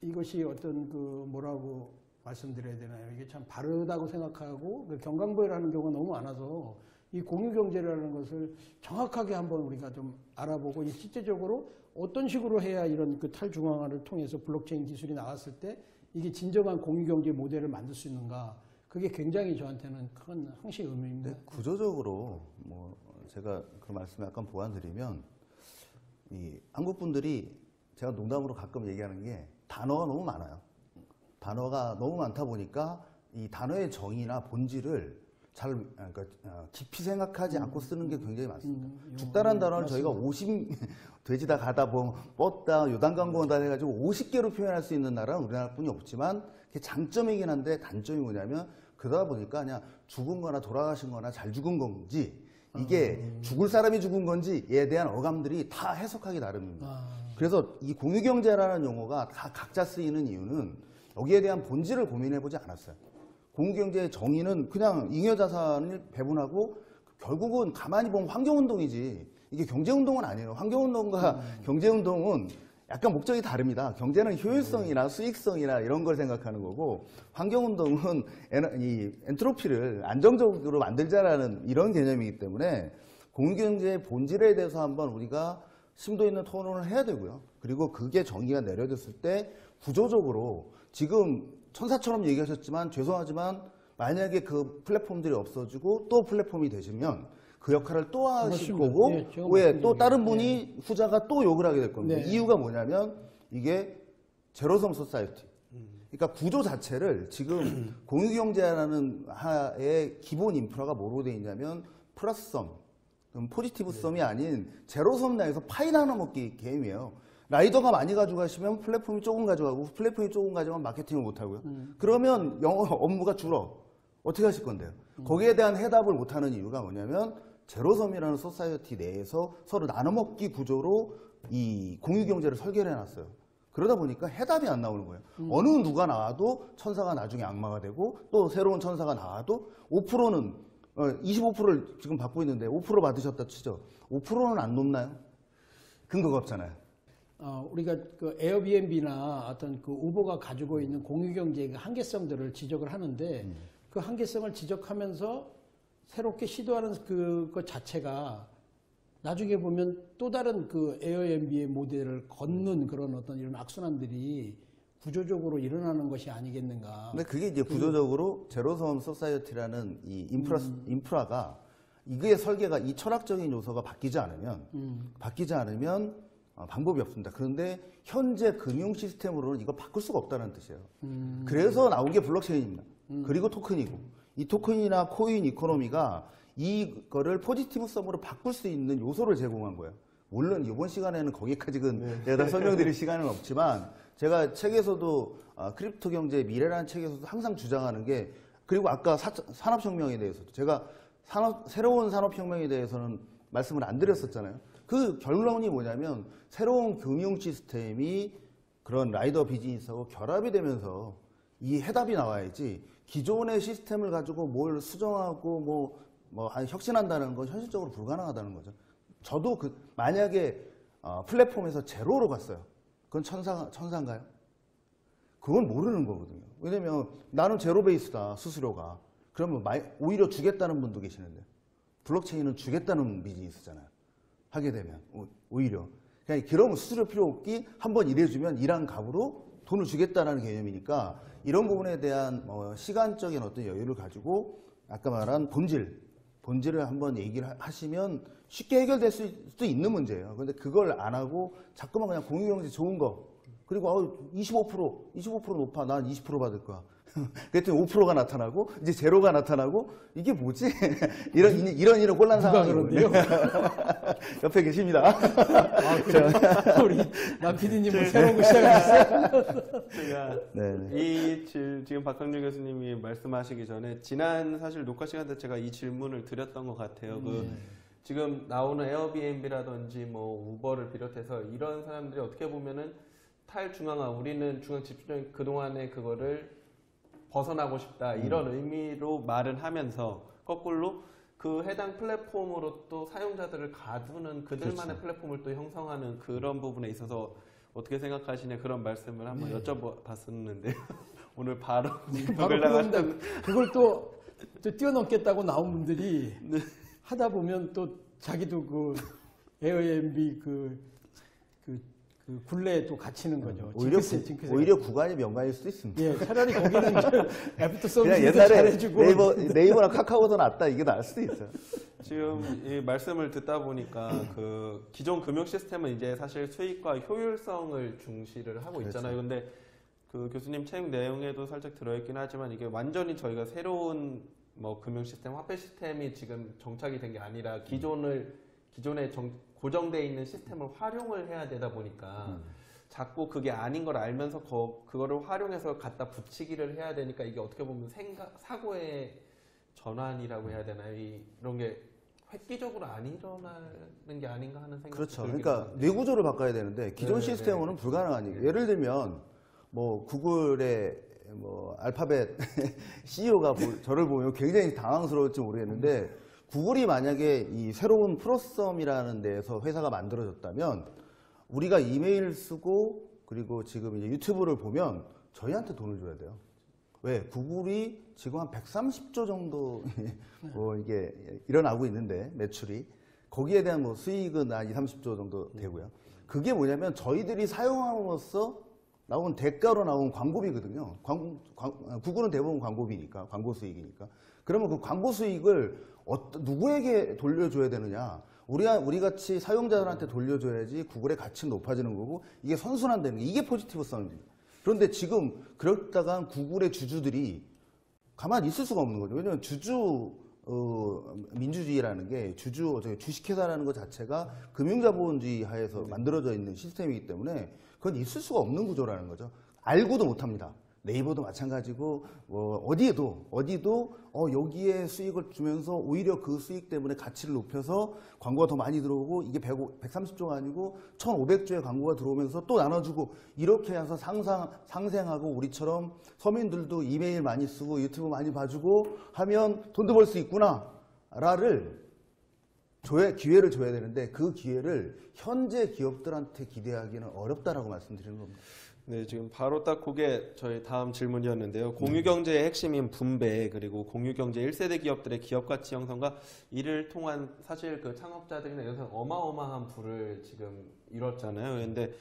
이것이 어떤 뭐라고 말씀드려야 되나요? 이게 참 바르다고 생각하고 경강부회라는 경우가 너무 많아서 이 공유경제라는 것을 정확하게 한번 우리가 좀 알아보고 실제적으로 어떤 식으로 해야 이런 탈중앙화를 통해서 블록체인 기술이 나왔을 때 이게 진정한 공유경제 모델을 만들 수 있는가? 그게 굉장히 저한테는 큰 항시 의미입니다. 네, 구조적으로 제가 그 말씀을 약간 보완드리면 이 한국 분들이 제가 농담으로 가끔 얘기하는 게 단어가 너무 많아요. 단어가 너무 많다 보니까 이 단어의 정의나 본질을 깊이 생각하지 않고 쓰는 게 굉장히 많습니다. 죽다란 단어는 저희가 돼지다 가다 뻗다 요단강공다 해가지고 50개로 표현할 수 있는 나라는 우리나라뿐이 없지만 그게 장점이긴 한데 단점이 뭐냐면 그러다 보니까 그냥 죽은 거나 돌아가신 거나 잘 죽은 건지 이게 죽을 사람이 죽은 건지에 대한 어감들이 다 해석하기 나름입니다. 그래서 이 공유경제라는 용어가 다 각자 쓰이는 이유는 여기에 대한 본질을 고민해보지 않았어요. 공유경제의 정의는 그냥 잉여자산을 배분하고 결국은 가만히 보면 환경운동이지 이게 경제운동은 아니에요. 환경운동과 경제운동은 약간 목적이 다릅니다. 경제는 효율성이나 수익성이나 이런 걸 생각하는 거고 환경운동은 이 엔트로피를 안정적으로 만들자라는 이런 개념이기 때문에 공유경제의 본질에 대해서 한번 우리가 심도 있는 토론을 해야 되고요. 그리고 그게 정의가 내려졌을 때 구조적으로 지금 천사처럼 얘기하셨지만 죄송하지만 만약에 그 플랫폼들이 없어지고 또 플랫폼이 되시면 그 역할을 또 하실 거고 네, 왜 또 다른 분이 후자가 또 욕을 하게 될 겁니다. 네. 이유가 뭐냐면 이게 제로섬 소사이어티. 그러니까 구조 자체를 지금 공유경제라는 하의 기본 인프라가 뭐로 돼 있냐면 플러스섬, 포지티브 섬이 아닌 제로섬 내에서 파이 나눠 먹기 게임이에요. 라이더가 많이 가져가시면 플랫폼이 조금 가져가고 플랫폼이 조금 가져가면 마케팅을 못 하고요. 그러면 영어 업무가 줄어. 어떻게 하실 건데요? 거기에 대한 해답을 못 하는 이유가 뭐냐면 제로섬이라는 소사이어티 내에서 서로 나눠먹기 구조로 이 공유경제를 설계를 해놨어요. 그러다 보니까 해답이 안 나오는 거예요. 어느 누가 나와도 천사가 나중에 악마가 되고 또 새로운 천사가 나와도 5%는 25%를 지금 받고 있는데 5% 받으셨다 치죠. 5%는 안 높나요? 근거가 없잖아요. 우리가 그 에어비앤비나 어떤 그 우버가 가지고 있는 공유경제의 한계성들을 지적을 하는데 그 한계성을 지적하면서 새롭게 시도하는 그것 자체가 나중에 보면 또 다른 그 에어비앤비의 모델을 걷는 그런 어떤 이런 악순환들이 구조적으로 일어나는 것이 아니겠는가. 근데 그게 이제 구조적으로 제로섬 소사이어티라는 이 인프라가 이게 설계가 이 철학적인 요소가 바뀌지 않으면 방법이 없습니다. 그런데 현재 금융 시스템으로는 이거 바꿀 수가 없다는 뜻이에요. 그래서 나온 게 블록체인입니다. 그리고 토큰이고 이 토큰이나 코인 이코노미가 이거를 포지티브 썸으로 바꿀 수 있는 요소를 제공한 거예요. 물론 이번 시간에는 거기까지는 내가 다 설명드릴 시간은 없지만 제가 책에서도 크립토 경제의 미래라는 책에서도 항상 주장하는 게 그리고 아까 산업혁명에 대해서도 제가 새로운 산업혁명에 대해서는 말씀을 안 드렸었잖아요. 그 결론이 뭐냐면 새로운 금융 시스템이 그런 라이더 비즈니스하고 결합이 되면서 이 해답이 나와야지 기존의 시스템을 가지고 뭘 수정하고 혁신한다는 건 현실적으로 불가능하다는 거죠. 저도 만약에 플랫폼에서 제로로 갔어요. 그건 천사인가요? 그건 모르는 거거든요. 왜냐면 나는 제로 베이스다, 수수료가. 그러면 오히려 주겠다는 분도 계시는데 블록체인은 주겠다는 비즈니스잖아요. 하게 되면 오히려 그냥 그러면 수수료 필요 없기 한번 일해주면 일한 값으로 돈을 주겠다는 개념이니까 이런 부분에 대한 시간적인 어떤 여유를 가지고 아까 말한 본질을 한번 얘기를 하시면 쉽게 해결될 수도 있는 문제예요. 그런데 그걸 안 하고 자꾸만 그냥 공유경제 좋은 거 그리고 25% 높아 난 20% 받을 거야. 그랬더니 5%가 나타나고 이제 제로가 나타나고 이게 뭐지? 이런 혼란 상황이 그런데요? 옆에 계십니다. 우리 남 PD님은 새로운 거 시작하셨어요? 제가 지금 박상준 교수님이 말씀하시기 전에 지난 사실 녹화 시간 때 제가 이 질문을 드렸던 것 같아요. 지금 나오는 에어비앤비라든지 우버를 비롯해서 이런 사람들이 어떻게 보면은 탈중앙화 우리는 중앙 집중적인 그동안의 그거를 벗어나고 싶다 이런 의미로 말은 하면서 거꾸로 그 해당 플랫폼으로 또 사용자들을 가두는 그들만의 플랫폼을 또 형성하는 그런 부분에 있어서 어떻게 생각하시냐 그런 말씀을 한번 여쭤봤었는데 오늘 바로 그걸 또 뛰어넘겠다고 나온 분들이 하다 보면 또 자기도 그 에어비앤비 그 굴레에 또 갇히는 거죠. 오히려 구간이 명간일 수도 있습니다. 예, 차라리 거기는 애프터 서비스도 옛날에 잘해주고 네이버나 카카오도 낫다 이게 나을 수도 있어요. 지금 이 말씀을 듣다 보니까 그 기존 금융 시스템은 이제 사실 수익과 효율성을 중시를 하고 있잖아요. 근데 그 교수님 책 내용에도 살짝 들어있긴 하지만 이게 완전히 저희가 새로운 금융 시스템, 화폐 시스템이 지금 정착이 된 게 아니라 기존에 고정되어 있는 시스템을 활용을 해야 되다 보니까 자꾸 그게 아닌 걸 알면서 그거를 활용해서 갖다 붙이기를 해야 되니까 이게 어떻게 보면 사고의 전환이라고 해야 되나요? 이런 게 획기적으로 안 일어나는 게 아닌가 하는 생각이 그렇죠. 그러니까 뇌구조를 바꿔야 되는데 기존 시스템으로는 불가능하니까 예를 들면 구글의 뭐 알파벳 CEO가 저를 보면 굉장히 당황스러울지 모르겠는데 구글이 만약에 이 새로운 프로썸이라는 데에서 회사가 만들어졌다면 우리가 이메일 쓰고 그리고 지금 이제 유튜브를 보면 저희한테 돈을 줘야 돼요. 왜? 구글이 지금 한 130조 정도 뭐 이게 일어나고 있는데 매출이 거기에 대한 뭐 수익은 한 2, 30조 정도 되고요. 그게 뭐냐면 저희들이 사용함으로써 나온 대가로 나온 광고비거든요. 구글은 대부분 광고비니까, 광고 수익이니까. 그러면 그 광고 수익을 누구에게 돌려줘야 되느냐? 우리 같이 사용자들한테 돌려줘야지 구글의 가치는 높아지는 거고 이게 선순환되는 게 이게 포지티브성입니다. 그런데 지금 그렇다간 구글의 주주들이 가만히 있을 수가 없는 거죠. 왜냐하면 민주주의라는 게 주식회사라는 것 자체가 금융자본주의 하에서 만들어져 있는 시스템이기 때문에 그건 있을 수가 없는 구조라는 거죠. 알고도 못합니다. 네이버도 마찬가지고 어디도 여기에 수익을 주면서 오히려 그 수익 때문에 가치를 높여서 광고가 더 많이 들어오고 이게 130조가 아니고 1500조의 광고가 들어오면서 또 나눠주고 이렇게 해서 상생하고 우리처럼 서민들도 이메일 많이 쓰고 유튜브 많이 봐주고 하면 돈도 벌 수 있구나를 기회를 줘야 되는데 그 기회를 현재 기업들한테 기대하기는 어렵다라고 말씀드리는 겁니다. 네, 지금 바로 딱 그게 저희 다음 질문이었는데요. 공유경제의 핵심인 분배 그리고 공유경제 1세대 기업들의 기업가치 형성과 이를 통한 사실 그 창업자들이나 이런 사람 어마어마한 부를 지금 이뤘잖아요. 그런데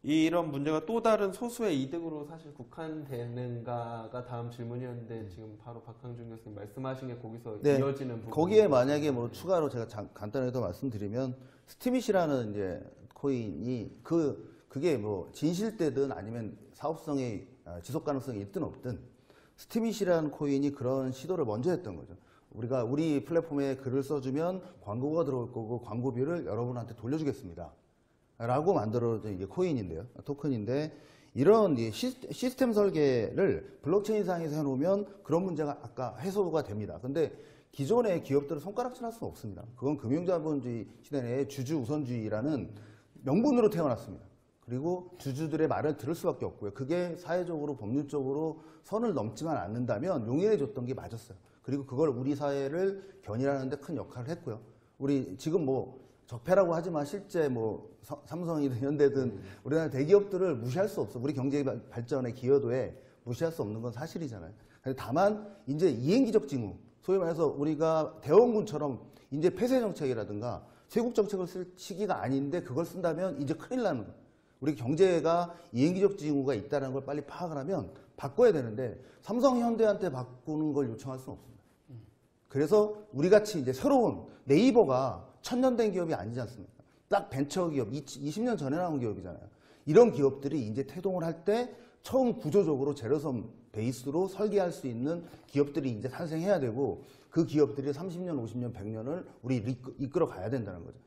이런 문제가 또 다른 소수의 이득으로 사실 국한되는가가 다음 질문이었는데 지금 바로 박항준 교수님 말씀하신 게 거기서 네, 이어지는 부분. 거기에 만약에 뭐 추가로 제가 간단하게 더 말씀드리면 스티밋이라는 이제 코인이 그게 뭐 진실되든 아니면 사업성의 지속 가능성이 있든 없든 스티밋이라는 코인이 그런 시도를 먼저 했던 거죠. 우리 플랫폼에 글을 써주면 광고가 들어올 거고 광고비를 여러분한테 돌려주겠습니다. 라고 만들어진 이게 코인인데요. 토큰인데 이런 시스템 설계를 블록체인상에서 해놓으면 그런 문제가 아까 해소가 됩니다. 근데 기존의 기업들은 손가락질 할 수는 없습니다. 그건 금융자본주의 시대 내에 주주 우선주의라는 명분으로 태어났습니다. 그리고 주주들의 말을 들을 수밖에 없고요. 그게 사회적으로 법률적으로 선을 넘지만 않는다면 용인해 줬던 게 맞았어요. 그리고 그걸 우리 사회를 견인하는 데 큰 역할을 했고요. 우리 지금 뭐 적폐라고 하지만 실제 뭐 삼성이든 현대든 우리나라 대기업들을 무시할 수 없어. 우리 경제 발전의 기여도에 무시할 수 없는 건 사실이잖아요. 다만 이제 이행기적 징후, 소위 말해서 우리가 대원군처럼 이제 폐쇄 정책이라든가 쇄국 정책을 쓸 시기가 아닌데 그걸 쓴다면 이제 큰일 나는 거예요. 우리 경제가 이행기적 징후가 있다는 걸 빨리 파악을 하면 바꿔야 되는데 삼성, 현대한테 바꾸는 걸 요청할 수는 없습니다. 그래서 우리같이 이제 새로운 네이버가 1000년 된 기업이 아니지 않습니까? 딱 벤처 기업, 20년 전에 나온 기업이잖아요. 이런 기업들이 이제 태동을 할 때 처음 구조적으로 제로섬 베이스로 설계할 수 있는 기업들이 이제 탄생해야 되고 그 기업들이 30년, 50년, 100년을 우리 이끌어 가야 된다는 거죠.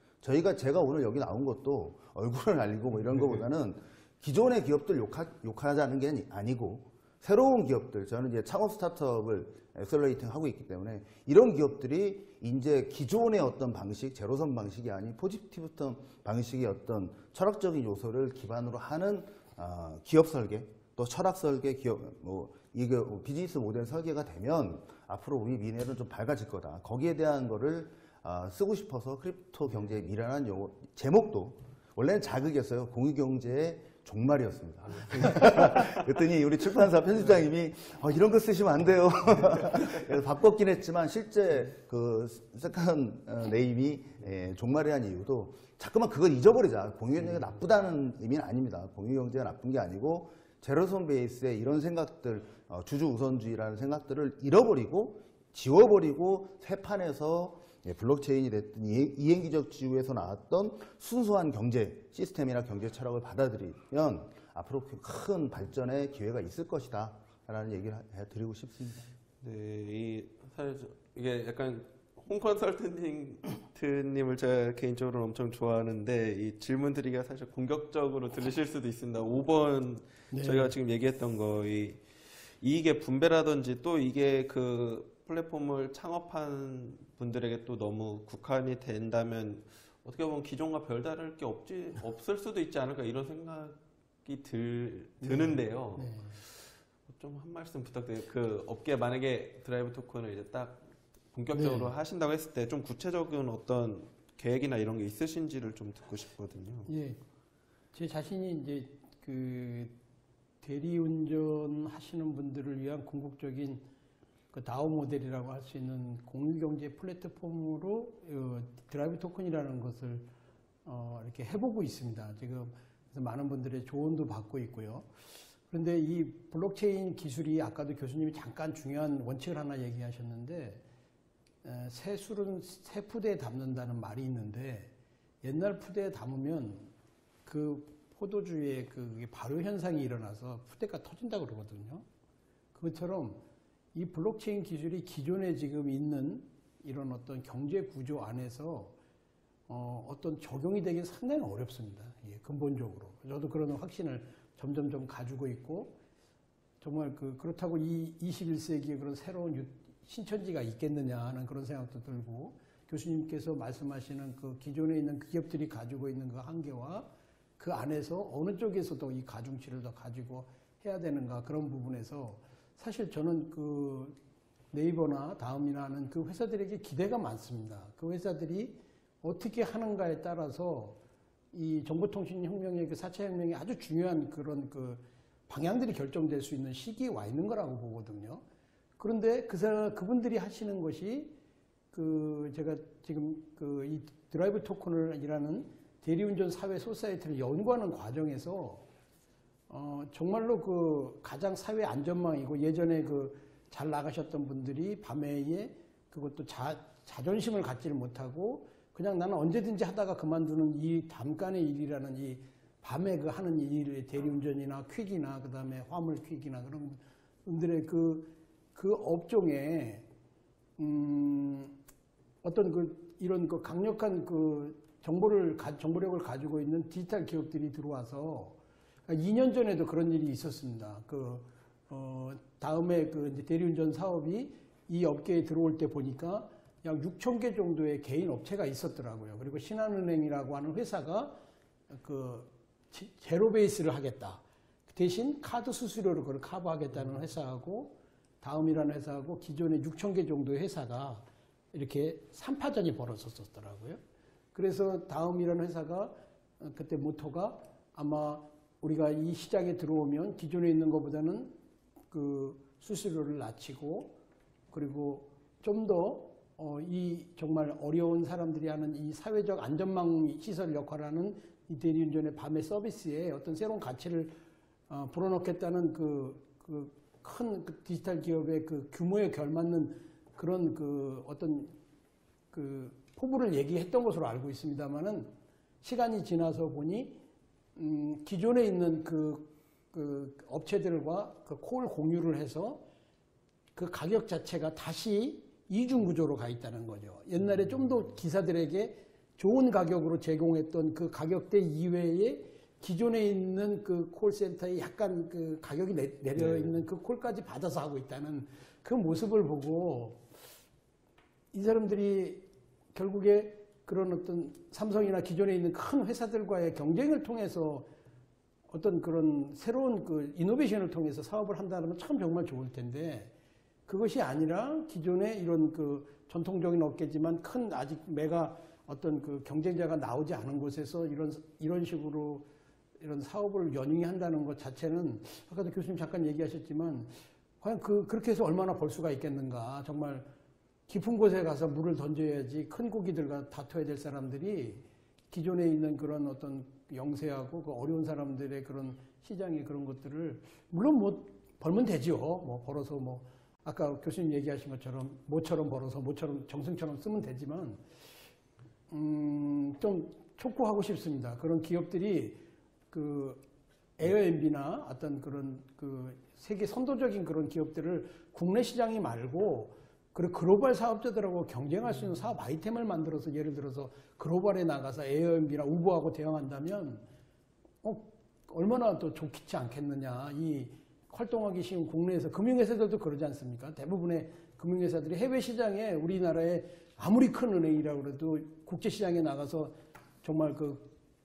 제가 오늘 여기 나온 것도 얼굴을 알리고 뭐 이런 거보다는 기존의 기업들 욕하자는 게 아니고 새로운 기업들, 저는 이제 창업 스타트업을 엑셀러레이팅 하고 있기 때문에 이런 기업들이 이제 기존의 어떤 방식, 제로섬 방식이 아닌 포지티브성 방식의 어떤 철학적인 요소를 기반으로 하는 기업 설계, 또 철학 설계, 이게 비즈니스 모델 설계가 되면 앞으로 우리 미래는 좀 밝아질 거다. 거기에 대한 거를 쓰고 싶어서 크립토 경제의 미래라는 용어, 제목도 원래는 자극이었어요. 공유경제의 종말이었습니다. 그랬더니 우리 출판사 편집장님이 이런 거 쓰시면 안 돼요. 그래서 바꿨긴 했지만 실제 그 세컨 네임이 종말이라는 이유도 자꾸만 그걸 잊어버리자. 공유경제가 나쁘다는 의미는 아닙니다. 공유경제가 나쁜 게 아니고 제로섬 베이스의 이런 생각들, 주주 우선주의라는 생각들을 잃어버리고 지워버리고 새 판에서 블록체인이 됐든 이행기적 지구에서 나왔던 순수한 경제 시스템이나 경제 철학을 받아들이면 앞으로 큰 발전의 기회가 있을 것이다 라는 얘기를 드리고 싶습니다. 네, 사실 이게 약간 홈컨설턴트님을 제가 개인적으로 엄청 좋아하는데 이 질문 드리기가 사실 공격적으로 들리실 수도 있습니다. 5번 네. 저희가 지금 얘기했던 거 이익의 분배라든지 또 이게 그 플랫폼을 창업한 분들에게 또 너무 국한이 된다면 어떻게 보면 기존과 별다를 게 없을 수도 있지 않을까 이런 생각이 드는데요. 네. 좀 한 말씀 부탁드려요. 그 업계 만약에 드라이브 토큰을 이제 딱 본격적으로 네. 하신다고 했을 때 좀 구체적인 어떤 계획이나 이런 게 있으신지를 좀 듣고 싶거든요. 예, 제 자신이 이제 그 대리운전 하시는 분들을 위한 궁극적인 그 다우 모델이라고 할 수 있는 공유경제 플랫폼으로 드라이브 토큰이라는 것을 이렇게 해보고 있습니다. 지금 그래서 많은 분들의 조언도 받고 있고요. 그런데 이 블록체인 기술이 아까도 교수님이 잠깐 중요한 원칙을 하나 얘기하셨는데 새 술은 새 푸대에 담는다는 말이 있는데 옛날 푸대에 담으면 그 포도주의 그 발효 현상이 일어나서 푸대가 터진다고 그러거든요. 그것처럼 이 블록체인 기술이 기존에 지금 있는 이런 어떤 경제 구조 안에서 어떤 적용이 되기 상당히 어렵습니다. 예, 근본적으로. 저도 그런 확신을 점점 가지고 있고 정말 그렇다고 이 21세기에 그런 새로운 신천지가 있겠느냐 하는 그런 생각도 들고 교수님께서 말씀하시는 그 기존에 있는 기업들이 가지고 있는 그 한계와 그 안에서 어느 쪽에서도 이 가중치를 더 가지고 해야 되는가 그런 부분에서 사실 저는 그 네이버나 다음이라는 그 회사들에게 기대가 많습니다. 그 회사들이 어떻게 하는가에 따라서 이 정보통신혁명의 그 4차 혁명이 아주 중요한 그런 그 방향들이 결정될 수 있는 시기에 와 있는 거라고 보거든요. 그런데 그분들이 하시는 것이 제가 지금 이 드라이브 토큰이라는 대리운전 사회 소사이티를 연구하는 과정에서 정말로 가장 사회 안전망이고 예전에 잘 나가셨던 분들이 밤에 그것도 자존심을 갖지를 못하고 그냥 나는 언제든지 하다가 그만두는 이 잠깐의 일이라는 이 밤에 하는 일, 대리운전이나 퀵이나 그 다음에 화물 퀵이나 그런 분들의 그 업종에 어떤 이런 강력한 정보력을 가지고 있는 디지털 기업들이 들어와서 2년 전에도 그런 일이 있었습니다. 다음에 이제 대리운전 사업이 이 업계에 들어올 때 보니까 약 6천 개 정도의 개인 업체가 있었더라고요. 그리고 신한은행이라고 하는 회사가 제로 베이스를 하겠다. 대신 카드 수수료를 그걸 커버하겠다는 회사하고 다음이라는 회사하고 기존에 6천 개 정도의 회사가 이렇게 3파전이 벌어졌었더라고요. 그래서 다음이라는 회사가 그때 모토가 아마 우리가 이 시장에 들어오면 기존에 있는 것보다는 그 수수료를 낮추고 그리고 좀 더 이 정말 어려운 사람들이 하는 이 사회적 안전망 시설 역할을 하는 이 대리운전의 밤의 서비스에 어떤 새로운 가치를 불어넣겠다는 큰 디지털 기업의 규모에 걸맞는 그런 어떤 포부를 얘기했던 것으로 알고 있습니다만은 시간이 지나서 보니 기존에 있는 업체들과 콜 공유를 해서 그 가격 자체가 다시 이중 구조로 가 있다는 거죠. 옛날에 좀 더 기사들에게 좋은 가격으로 제공했던 그 가격대 이외에 기존에 있는 그 콜센터에 약간 가격이 내려 있는 그 콜까지 받아서 하고 있다는 그 모습을 보고 이 사람들이 결국에 그런 어떤 삼성이나 기존에 있는 큰 회사들과의 경쟁을 통해서 어떤 그런 새로운 이노베이션을 통해서 사업을 한다면 참 정말 좋을 텐데 그것이 아니라 기존의 이런 전통적인 업계지만 큰 아직 메가 어떤 경쟁자가 나오지 않은 곳에서 이런 식으로 이런 사업을 연영한다는 것 자체는 아까도 교수님 잠깐 얘기하셨지만 과연 그렇게 해서 얼마나 벌 수가 있겠는가. 정말 깊은 곳에 가서 물을 던져야지 큰 고기들과 다퉈야 될 사람들이 기존에 있는 그런 어떤 영세하고 어려운 사람들의 그런 시장의 그런 것들을 물론 벌면 되죠. 벌어서 아까 교수님 얘기하신 것처럼 모처럼 벌어서 모처럼 정승처럼 쓰면 되지만 좀 촉구하고 싶습니다. 그런 기업들이 에어앤비나 어떤 그런 세계 선도적인 그런 기업들을 국내 시장이 말고 글로벌 사업자들하고 경쟁할 수 있는 사업 아이템을 만들어서 예를 들어서 글로벌에 나가서 에어앤비나 우버하고 대응한다면 얼마나 또 좋지 않겠느냐. 이 활동하기 쉬운 국내에서 금융회사들도 그러지 않습니까? 대부분의 금융회사들이 해외 시장에 우리나라에 아무리 큰 은행이라고 해도 국제시장에 나가서 정말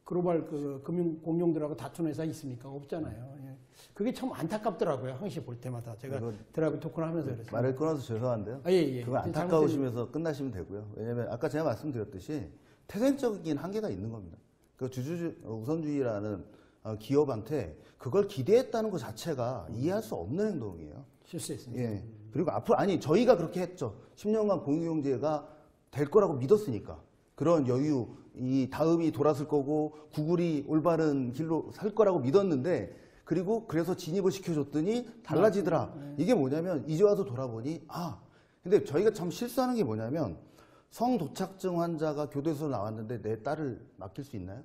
글로벌 금융 공룡들하고 다투는 회사 있습니까? 없잖아요. 예. 그게 참 안타깝더라고요. 항시 볼 때마다 제가 이거 드라이브 토크를 하면서 그랬어요. 말을 끊어서 죄송한데요. 예. 그거 안타까우시면서 끝나시면 되고요. 왜냐면 아까 제가 말씀드렸듯이 태생적인 한계가 있는 겁니다. 그 우선주의라는 기업한테 그걸 기대했다는 것 자체가 이해할 수 없는 행동이에요. 실수했습니다. 예. 그리고 앞으로 아니 저희가 그렇게 했죠. 10년간 공유경제가 될 거라고 믿었으니까 그런 여유 이 다음이 돌았을 거고 구글이 올바른 길로 살 거라고 믿었는데 그리고 그래서 진입을 시켜줬더니 달라지더라. 이게 뭐냐면 이제 와서 돌아보니 근데 저희가 참 실수하는 게 뭐냐면 성도착증 환자가 교도소에서 나왔는데 내 딸을 맡길 수 있나요?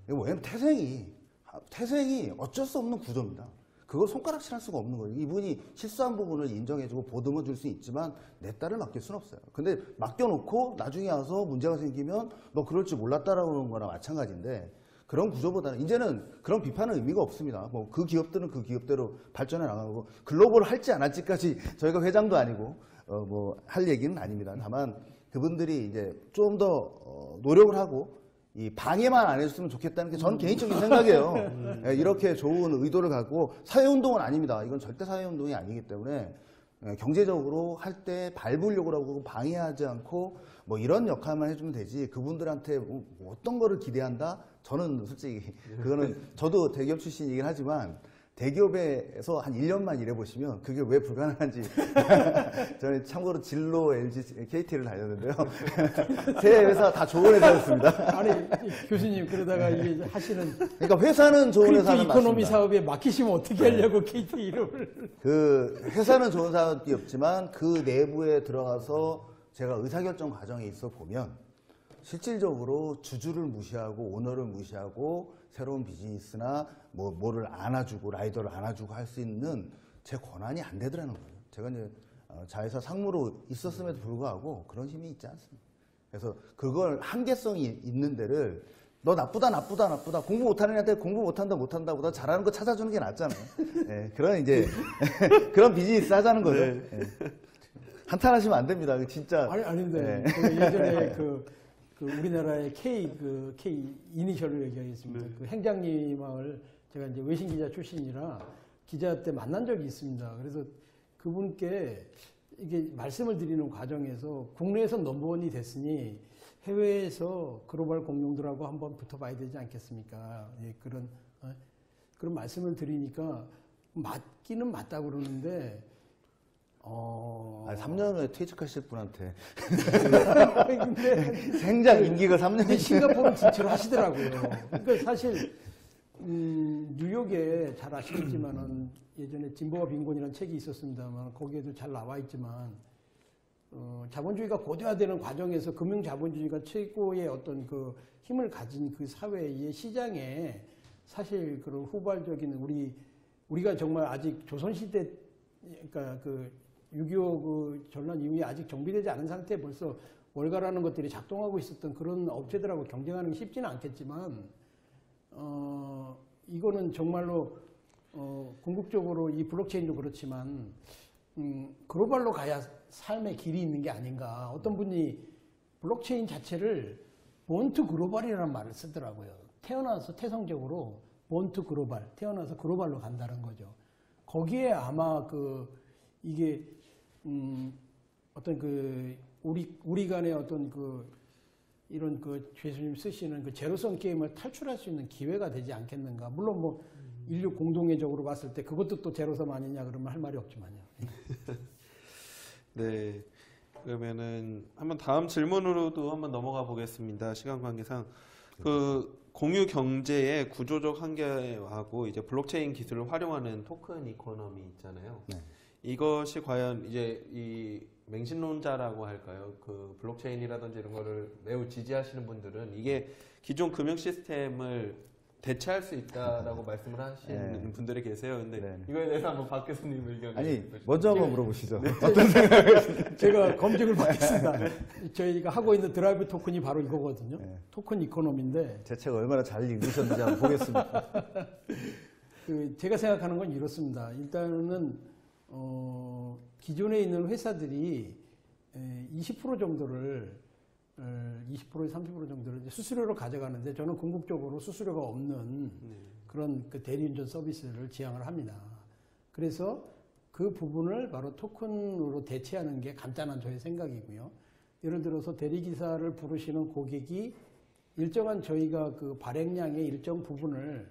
이거 뭐냐면 태생이 어쩔 수 없는 구조입니다. 그걸 손가락질할 수가 없는 거예요. 이분이 실수한 부분을 인정해주고 보듬어 줄 수 있지만 내 딸을 맡길 수는 없어요. 근데 맡겨놓고 나중에 와서 문제가 생기면 너 그럴 줄 몰랐다라고 그러는 거나 마찬가지인데 그런 구조보다는 이제는 그런 비판은 의미가 없습니다. 뭐 그 기업들은 그 기업대로 발전해 나가고 글로벌 할지 안 할지까지 저희가 회장도 아니고 뭐 할 얘기는 아닙니다. 다만 그분들이 이제 좀 더 노력을 하고 이 방해만 안 해줬으면 좋겠다는 게 저는 개인적인 생각이에요. 이렇게 좋은 의도를 갖고 사회운동은 아닙니다. 이건 절대 사회운동이 아니기 때문에 경제적으로 할 때 밟으려고 하고 방해하지 않고 뭐 이런 역할만 해주면 되지 그분들한테 뭐 어떤 거를 기대한다? 저는 솔직히 그거는 저도 대기업 출신이긴 하지만 대기업에서 한 1년만 일해보시면 그게 왜 불가능한지 저는 참고로 진로, LG, KT를 다녔는데요. 세 회사 다 좋은 회사였습니다. 아니 교수님 그러다가 이게 하시는 그러니까 회사는 좋은 회사는 크립토 이코노미 맞습니다. 사업에 맡기시면 어떻게 하려고 KT 이름을 그 회사는 좋은 사업이 없지만 그 내부에 들어가서 제가 의사결정 과정에 있어 보면 실질적으로 주주를 무시하고 오너를 무시하고 새로운 비즈니스나 뭐를 안아주고 라이더를 안아주고 할 수 있는 제 권한이 안 되더라는 거예요. 제가 이제 자회사 상무로 있었음에도 불구하고 그런 힘이 있지 않습니다. 그래서 그걸 한계성이 있는 데를 너 나쁘다 공부 못하는 애한테 공부 못한다보다 잘하는 거 찾아주는 게 낫잖아요. 예, 그런 이제 그런 비즈니스 하자는 거죠. 네. 예. 한탄하시면 안 됩니다. 진짜. 아닌데 예. 제가 예전에 그 우리나라의 K 이니셜을 얘기하겠습니다. 그 행장님을 제가 이제 외신 기자 출신이라 기자 때 만난 적이 있습니다. 그래서 그분께 이게 말씀을 드리는 과정에서 국내에서 넘버원이 됐으니 해외에서 글로벌 공룡들하고 한번 붙어봐야 되지 않겠습니까? 예, 그런 말씀을 드리니까 맞기는 맞다고 그러는데 3년 후에 퇴직하실 분한테 근데 생장 임기가 3년이 싱가포르 진출을 하시더라고요. 그러니까 사실 뉴욕에 잘 아시겠지만은 예전에 진보와 빈곤이라는 책이 있었습니다만 거기에도 잘 나와 있지만 자본주의가 고도화되는 과정에서 금융 자본주의가 최고의 어떤 그 힘을 가진 그 사회의 시장에 사실 그런 후발적인 우리가 정말 아직 조선시대 그러니까 그 6.25 그 전란 이후에 아직 정비되지 않은 상태에 벌써 월가라는 것들이 작동하고 있었던 그런 업체들하고 경쟁하는 게 쉽지는 않겠지만 이거는 정말로 궁극적으로 이 블록체인도 그렇지만 글로벌로 가야 삶의 길이 있는 게 아닌가. 어떤 분이 블록체인 자체를 본투 글로벌이라는 말을 쓰더라고요. 태어나서 태성적으로 본투 글로벌, 태어나서 글로벌로 간다는 거죠. 거기에 아마 이게 어떤 우리 간의 어떤 이런 교수님 쓰시는 제로섬 게임을 탈출할 수 있는 기회가 되지 않겠는가. 물론 뭐 인류 공동회적으로 봤을 때 그것도 또 제로섬 아니냐 그러면 할 말이 없지만요. 네. 그러면은 한번 다음 질문으로도 한번 넘어가 보겠습니다. 시간 관계상 공유 경제의 구조적 한계하고 이제 블록체인 기술을 활용하는 토큰 이코노미 있잖아요. 네. 이것이 과연 이제 이 맹신론자라고 할까요? 그 블록체인이라든지 이런 거를 매우 지지하시는 분들은 이게 기존 금융 시스템을 대체할 수 있다라고 말씀을 하시는 분들이 계세요. 근데 네. 이거에 대해서 한번 박 교수님 의견을 아니 먼저 한번 물어보시죠. 제가 검증을 받겠습니다. 저희가 하고 있는 드라이브 토큰이 바로 이거거든요. 네. 토큰 이코노미인데 제 책 얼마나 잘 읽으셨는지 한번 보겠습니다. 제가 생각하는 건 이렇습니다. 일단은 기존에 있는 회사들이 20% 정도를 20%, 30% 정도를 수수료로 가져가는데 저는 궁극적으로 수수료가 없는 그런 그 대리운전 서비스를 지향을 합니다. 그래서 그 부분을 바로 토큰으로 대체하는 게 간단한 저의 생각이고요. 예를 들어서 대리기사를 부르시는 고객이 일정한 저희가 그 발행량의 일정 부분을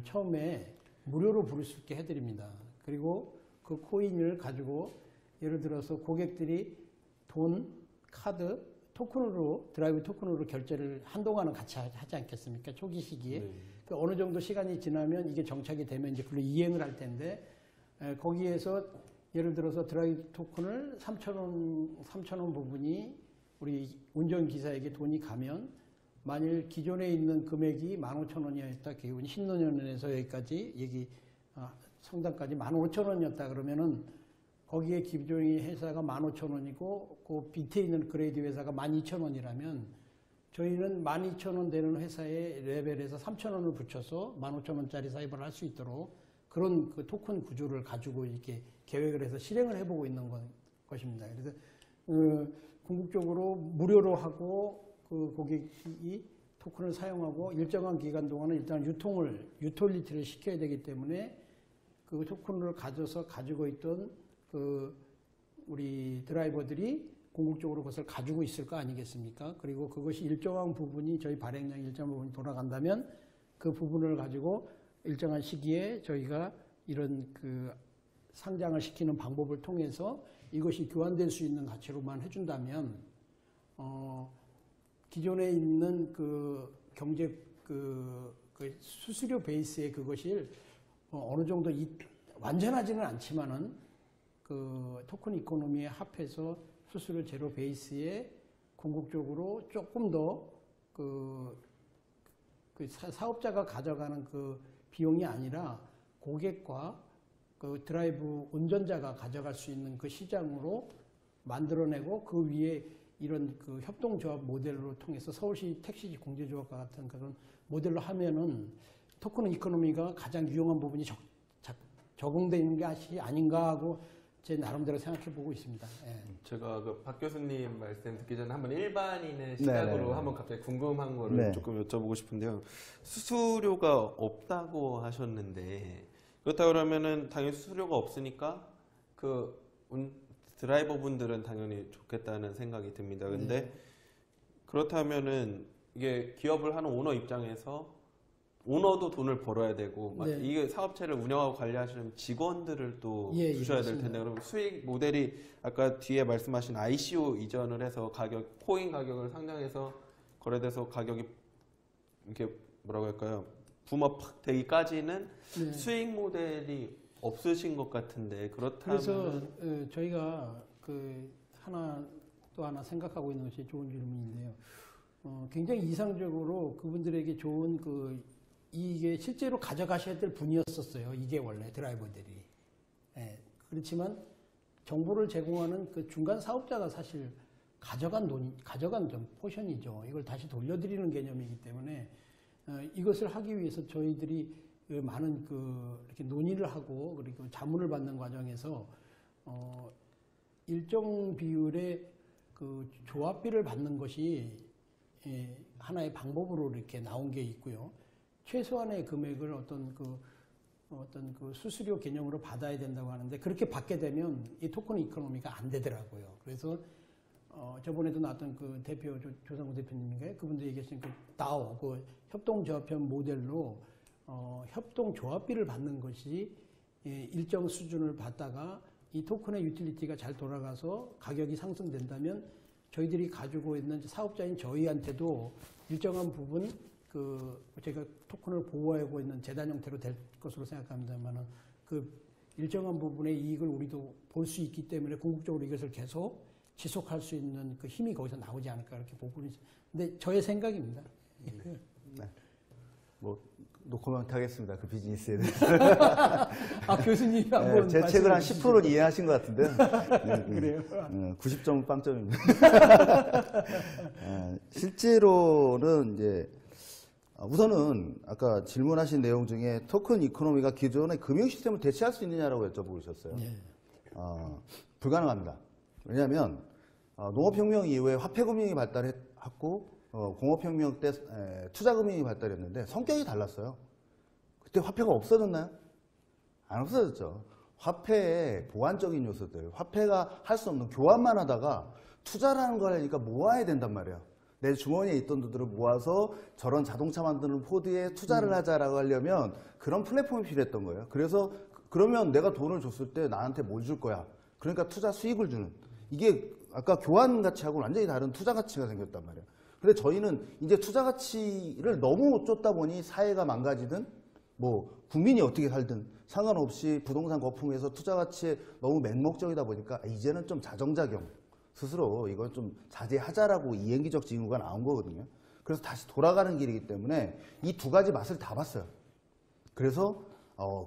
처음에 무료로 부를 수 있게 해드립니다. 그리고 그 코인을 가지고 예를 들어서 고객들이 돈, 카드, 토큰으로 드라이브 토큰으로 결제를 한동안은 같이 하지 않겠습니까? 초기 시기에. 네. 그 어느 정도 시간이 지나면 이게 정착이 되면 이제 그걸로 이행을 할 텐데 거기에서 예를 들어서 드라이브 토큰을 3,000원 부분이 우리 운전기사에게 돈이 가면 만일 기존에 있는 금액이 15,000원이었다. 기본 신노년에서 여기까지 여기 성당까지 15,000원이었다. 그러면은 거기에 기존의 회사가 15,000원이고 그 밑에 있는 그레이드 회사가 12,000원이라면 저희는 12,000원 되는 회사의 레벨에서 3,000원을 붙여서 15,000원짜리 사입을 할 수 있도록 그런 그 토큰 구조를 가지고 이렇게 계획을 해서 실행을 해보고 있는 것입니다. 그래서 궁극적으로 무료로 하고 그 고객이 토큰을 사용하고 일정한 기간 동안은 일단 유틸리티를 시켜야 되기 때문에 그 토큰을 가지고 있던 그 우리 드라이버들이 궁극적으로 그것을 가지고 있을 거 아니겠습니까? 그리고 그것이 일정한 부분이 저희 발행량 일정한 부분이 돌아간다면 그 부분을 가지고 일정한 시기에 저희가 이런 그 상장을 시키는 방법을 통해서 이것이 교환될 수 있는 가치로만 해준다면 기존에 있는 그 경제 그 수수료 베이스의 그것이 어느 정도 완전하지는 않지만은 그 토큰 이코노미에 합해서 수수료 제로 베이스에 궁극적으로 조금 더 그 사업자가 가져가는 그 비용이 아니라 고객과 그 드라이브 운전자가 가져갈 수 있는 그 시장으로 만들어내고 그 위에 이런 그 협동조합 모델로 통해서 서울시 택시 공제조합과 같은 그런 모델로 하면은 토큰 이코노미가 가장 유용한 부분이 적용되는 것이 아닌가 하고 제 나름대로 생각해 보고 있습니다. 예. 제가 그 박 교수님 말씀 듣기 전에 한번 일반인의 시각으로 네네. 한번 갑자기 궁금한 거를 네. 조금 여쭤보고 싶은데요. 수수료가 없다고 하셨는데 그렇다 그러면은 당연히 수수료가 없으니까 그 드라이버 분들은 당연히 좋겠다는 생각이 듭니다. 근데 네. 그렇다면은 이게 기업을 하는 오너 입장에서 오너도 돈을 벌어야 되고 막 네. 이게 사업체를 운영하고 관리하시는 직원들을 또 예, 두셔야 될 맞습니다. 텐데 그럼 수익 모델이 아까 뒤에 말씀하신 ICO 이전을 해서 코인 가격을 상장해서 거래돼서 가격이 이렇게 뭐라고 할까요? 붐업 되기까지는 네. 수익 모델이 없으신 것 같은데 그래서 그렇다면 저희가 또 하나 생각하고 있는 것이 좋은 질문인데요. 굉장히 이상적으로 그분들에게 좋은 이게 실제로 가져가셔야 될 분이었었어요. 이게 원래 드라이버들이. 예, 그렇지만 정보를 제공하는 그 중간 사업자가 사실 가져간 좀 포션이죠. 이걸 다시 돌려드리는 개념이기 때문에 이것을 하기 위해서 저희들이 많은 이렇게 논의를 하고 그리고 자문을 받는 과정에서 일정 비율의 그 조합비를 받는 것이 하나의 방법으로 이렇게 나온 게 있고요. 최소한의 금액을 어떤 그 수수료 개념으로 받아야 된다고 하는데 그렇게 받게 되면 이 토큰 이코노미가 안 되더라고요. 그래서 저번에도 나왔던 그 대표 조상구 대표님인가요? 그분도 얘기하신 그 DAO, 그 협동조합형 모델로 협동조합비를 받는 것이 일정 수준을 받다가 이 토큰의 유틸리티가 잘 돌아가서 가격이 상승된다면 저희들이 가지고 있는 사업자인 저희한테도 일정한 부분 제가 토큰을 보호하고 있는 재단 형태로 될 것으로 생각합니다만은 그 일정한 부분의 이익을 우리도 볼 수 있기 때문에 궁극적으로 이것을 계속 지속할 수 있는 그 힘이 거기서 나오지 않을까 이렇게 보고 있습니다. 근데 저의 생각입니다. 네. 뭐 노코멘트 하겠습니다. 그 비즈니스에 대해서. 교수님이 한번 제 책을 한 10%는 이해하신 것 같은데. 그래요? 90점 빵점입니다. 실제로는 이제 우선은 아까 질문하신 내용 중에 토큰 이코노미가 기존의 금융 시스템을 대체할 수 있느냐라고 여쭤보셨어요. 네. 불가능합니다. 왜냐하면 농업혁명 이후에 화폐금융이 발달했고 공업혁명 때 투자금융이 발달했는데 성격이 달랐어요. 그때 화폐가 없어졌나요? 안 없어졌죠. 화폐의 보완적인 요소들, 화폐가 할 수 없는 교환만 하다가 투자라는 걸 하니까 모아야 된단 말이에요. 내 주머니에 있던 돈들을 모아서 저런 자동차 만드는 포드에 투자를 하자라고 하려면 그런 플랫폼이 필요했던 거예요. 그래서 그러면 내가 돈을 줬을 때 나한테 뭘 줄 거야. 그러니까 투자 수익을 주는. 이게 아까 교환 가치하고 완전히 다른 투자 가치가 생겼단 말이에요. 근데 저희는 이제 투자 가치를 너무 쫓다 보니 사회가 망가지든 뭐 국민이 어떻게 살든 상관없이 부동산 거품에서 투자 가치에 너무 맹목적이다 보니까 이제는 좀 자정작용 스스로 이건 좀 자제하자라고 이행기적 징후가 나온 거거든요. 그래서 다시 돌아가는 길이기 때문에 이 두 가지 맛을 다 봤어요. 그래서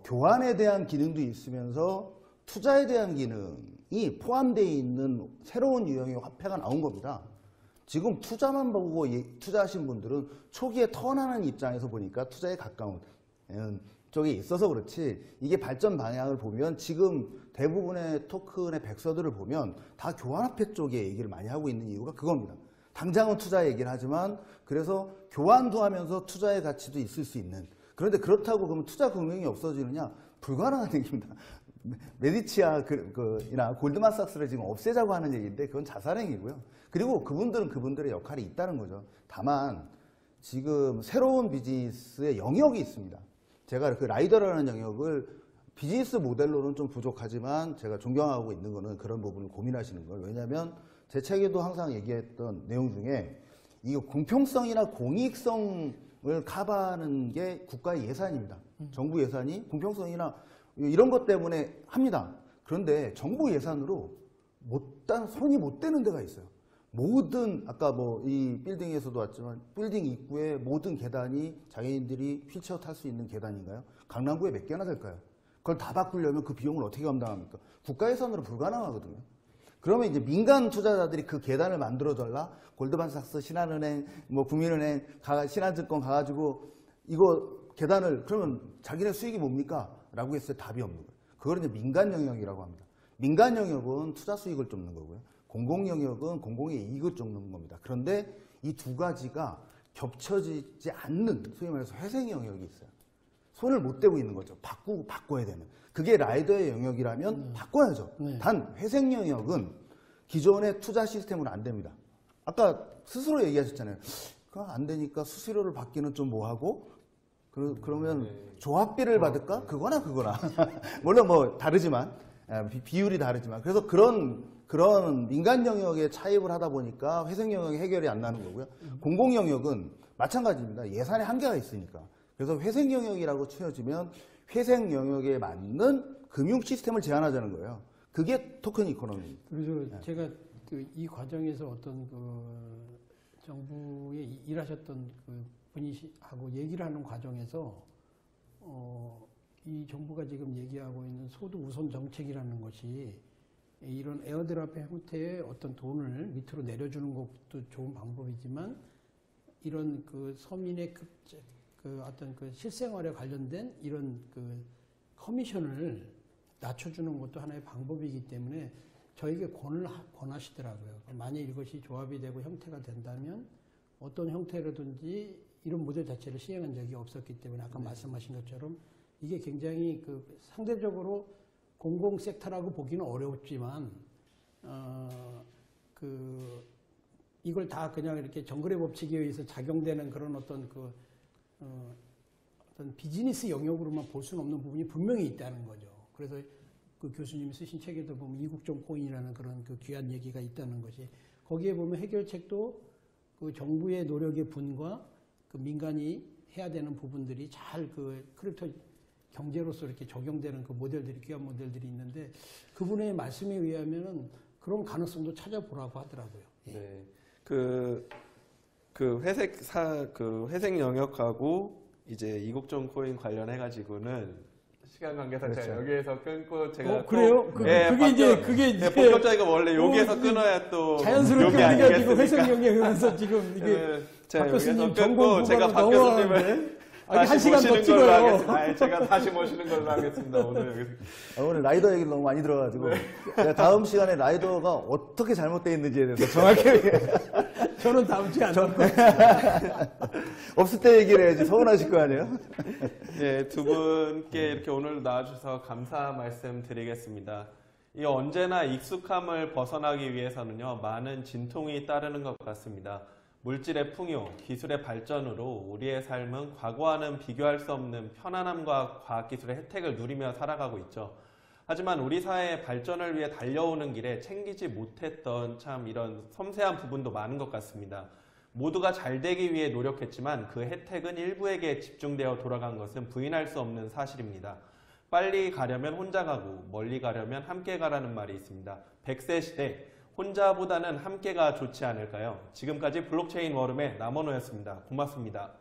교환에 대한 기능도 있으면서 투자에 대한 기능이 포함되어 있는 새로운 유형의 화폐가 나온 겁니다. 지금 투자만 보고 투자하신 분들은 초기에 턴하는 입장에서 보니까 투자에 가까운 쪽에 있어서 그렇지 이게 발전 방향을 보면 지금 대부분의 토큰의 백서들을 보면 다 교환화폐 쪽에 얘기를 많이 하고 있는 이유가 그겁니다. 당장은 투자 얘기를 하지만 그래서 교환도 하면서 투자의 가치도 있을 수 있는 그런데 그렇다고 그러면 투자 금융이 없어지느냐? 불가능한 얘기입니다. 메디치아나 골드만삭스를 지금 없애자고 하는 얘기인데 그건 자살행위고요. 그리고 그분들은 그분들의 역할이 있다는 거죠. 다만 지금 새로운 비즈니스의 영역이 있습니다. 제가 그 라이더라는 영역을 비즈니스 모델로는 좀 부족하지만 제가 존경하고 있는 거는 그런 부분을 고민하시는 거예요. 왜냐하면 제 책에도 항상 얘기했던 내용 중에 이 공평성이나 공익성을 커버하는 게 국가의 예산입니다. 정부 예산이 공평성이나 이런 것 때문에 합니다. 그런데 정부 예산으로 손이 못 대는 데가 있어요. 모든 아까 뭐 이 빌딩에서도 왔지만 빌딩 입구에 모든 계단이 자기들이 휠체어 탈 수 있는 계단인가요? 강남구에 몇 개나 될까요? 그걸 다 바꾸려면 그 비용을 어떻게 감당합니까? 국가 예산으로 불가능하거든요. 그러면 이제 민간 투자자들이 그 계단을 만들어달라 골드만삭스, 신한은행, 뭐 국민은행, 신한증권 가가지고 이거 계단을 그러면 자기네 수익이 뭡니까? 라고 했을 때 답이 없는 거예요. 그걸 이제 민간 영역이라고 합니다. 민간 영역은 투자 수익을 쫓는 거고요. 공공 영역은 공공의 이익을 쫓는 겁니다. 그런데 이 두 가지가 겹쳐지지 않는 소위 말해서 회생 영역이 있어요. 손을 못 대고 있는 거죠. 바꿔야 되는. 그게 라이더의 영역이라면 바꿔야죠. 네. 단 회생 영역은 기존의 투자 시스템으로 안 됩니다. 아까 스스로 얘기하셨잖아요. 그거 안 되니까 수수료를 받기는 좀 뭐하고 그러면 조합비를 받을까? 그거나 물론 뭐 다르지만 비율이 다르지만 그래서 그런 민간 영역에 차입을 하다 보니까 회생 영역이 해결이 안 나는 거고요. 공공 영역은 마찬가지입니다. 예산의 한계가 있으니까. 그래서 회생 영역이라고 치어지면 회생 영역에 맞는 금융 시스템을 제안하자는 거예요. 그게 토큰 이코노미입니다. 그래서 제가 이 과정에서 어떤 정부에 일하셨던 분이하고 얘기를 하는 과정에서 이 정부가 지금 얘기하고 있는 소득 우선 정책이라는 것이 이런 에어드랍 형태의 어떤 돈을 밑으로 내려주는 것도 좋은 방법이지만 이런 서민의 어떤 실생활에 관련된 이런 커미션을 낮춰주는 것도 하나의 방법이기 때문에 저에게 권하시더라고요. 만약 이것이 조합이 되고 형태가 된다면 어떤 형태로든지 이런 모델 자체를 시행한 적이 없었기 때문에 아까 말씀하신 것처럼 이게 굉장히 상대적으로 공공 섹터라고 보기는 어렵지만 이걸 다 그냥 이렇게 정글의 법칙에 의해서 작용되는 그런 어떤 어떤 비즈니스 영역으로만 볼 수는 없는 부분이 분명히 있다는 거죠. 그래서 교수님이 쓰신 책에도 보면 이국적 코인이라는 그런 귀한 얘기가 있다는 것이 거기에 보면 해결책도 정부의 노력의 분과 민간이 해야 되는 부분들이 잘 크립토 경제로서 이렇게 적용되는 모델들이 귀한 모델들이 있는데 그분의 말씀에 의하면은 그런 가능성도 찾아보라고 하더라고요. 네, 회색 영역하고 이제 이국종 코인 관련해 가지고는 시간 관계상 그렇죠. 제가 여기에서 끊고 제가 그래요? 그게 이제 본격적이가 원래 여기에서 끊어야 또 자연스럽게 욕이 우리가 지금 아니겠습니까? 회색 영역에서 지금 이게 박 교수님 끊고 제가 박 교수님을 한 시간 더 모시는 걸로 찍어요. 하겠습니다. 제가 다시 모시는 걸로 하겠습니다. 오늘 라이더 얘기를 너무 많이 들어가지고 제가 다음 시간에 라이더가 어떻게 잘못되어 있는지에 대해서 정확히 저는 다음 주에 안 나올 것 같아요. 없을 때 얘기를 해야지 서운하실 거 아니에요? 예, 두 분께 이렇게 오늘 나와주셔서 감사 말씀 드리겠습니다. 이 언제나 익숙함을 벗어나기 위해서는요, 많은 진통이 따르는 것 같습니다. 물질의 풍요, 기술의 발전으로 우리의 삶은 과거와는 비교할 수 없는 편안함과 과학기술의 혜택을 누리며 살아가고 있죠. 하지만 우리 사회의 발전을 위해 달려오는 길에 챙기지 못했던 참 이런 섬세한 부분도 많은 것 같습니다. 모두가 잘 되기 위해 노력했지만 그 혜택은 일부에게 집중되어 돌아간 것은 부인할 수 없는 사실입니다. 빨리 가려면 혼자 가고 멀리 가려면 함께 가라는 말이 있습니다. 100세 시대, 혼자보다는 함께가 좋지 않을까요? 지금까지 블록체인 워룸의 남원호였습니다. 고맙습니다.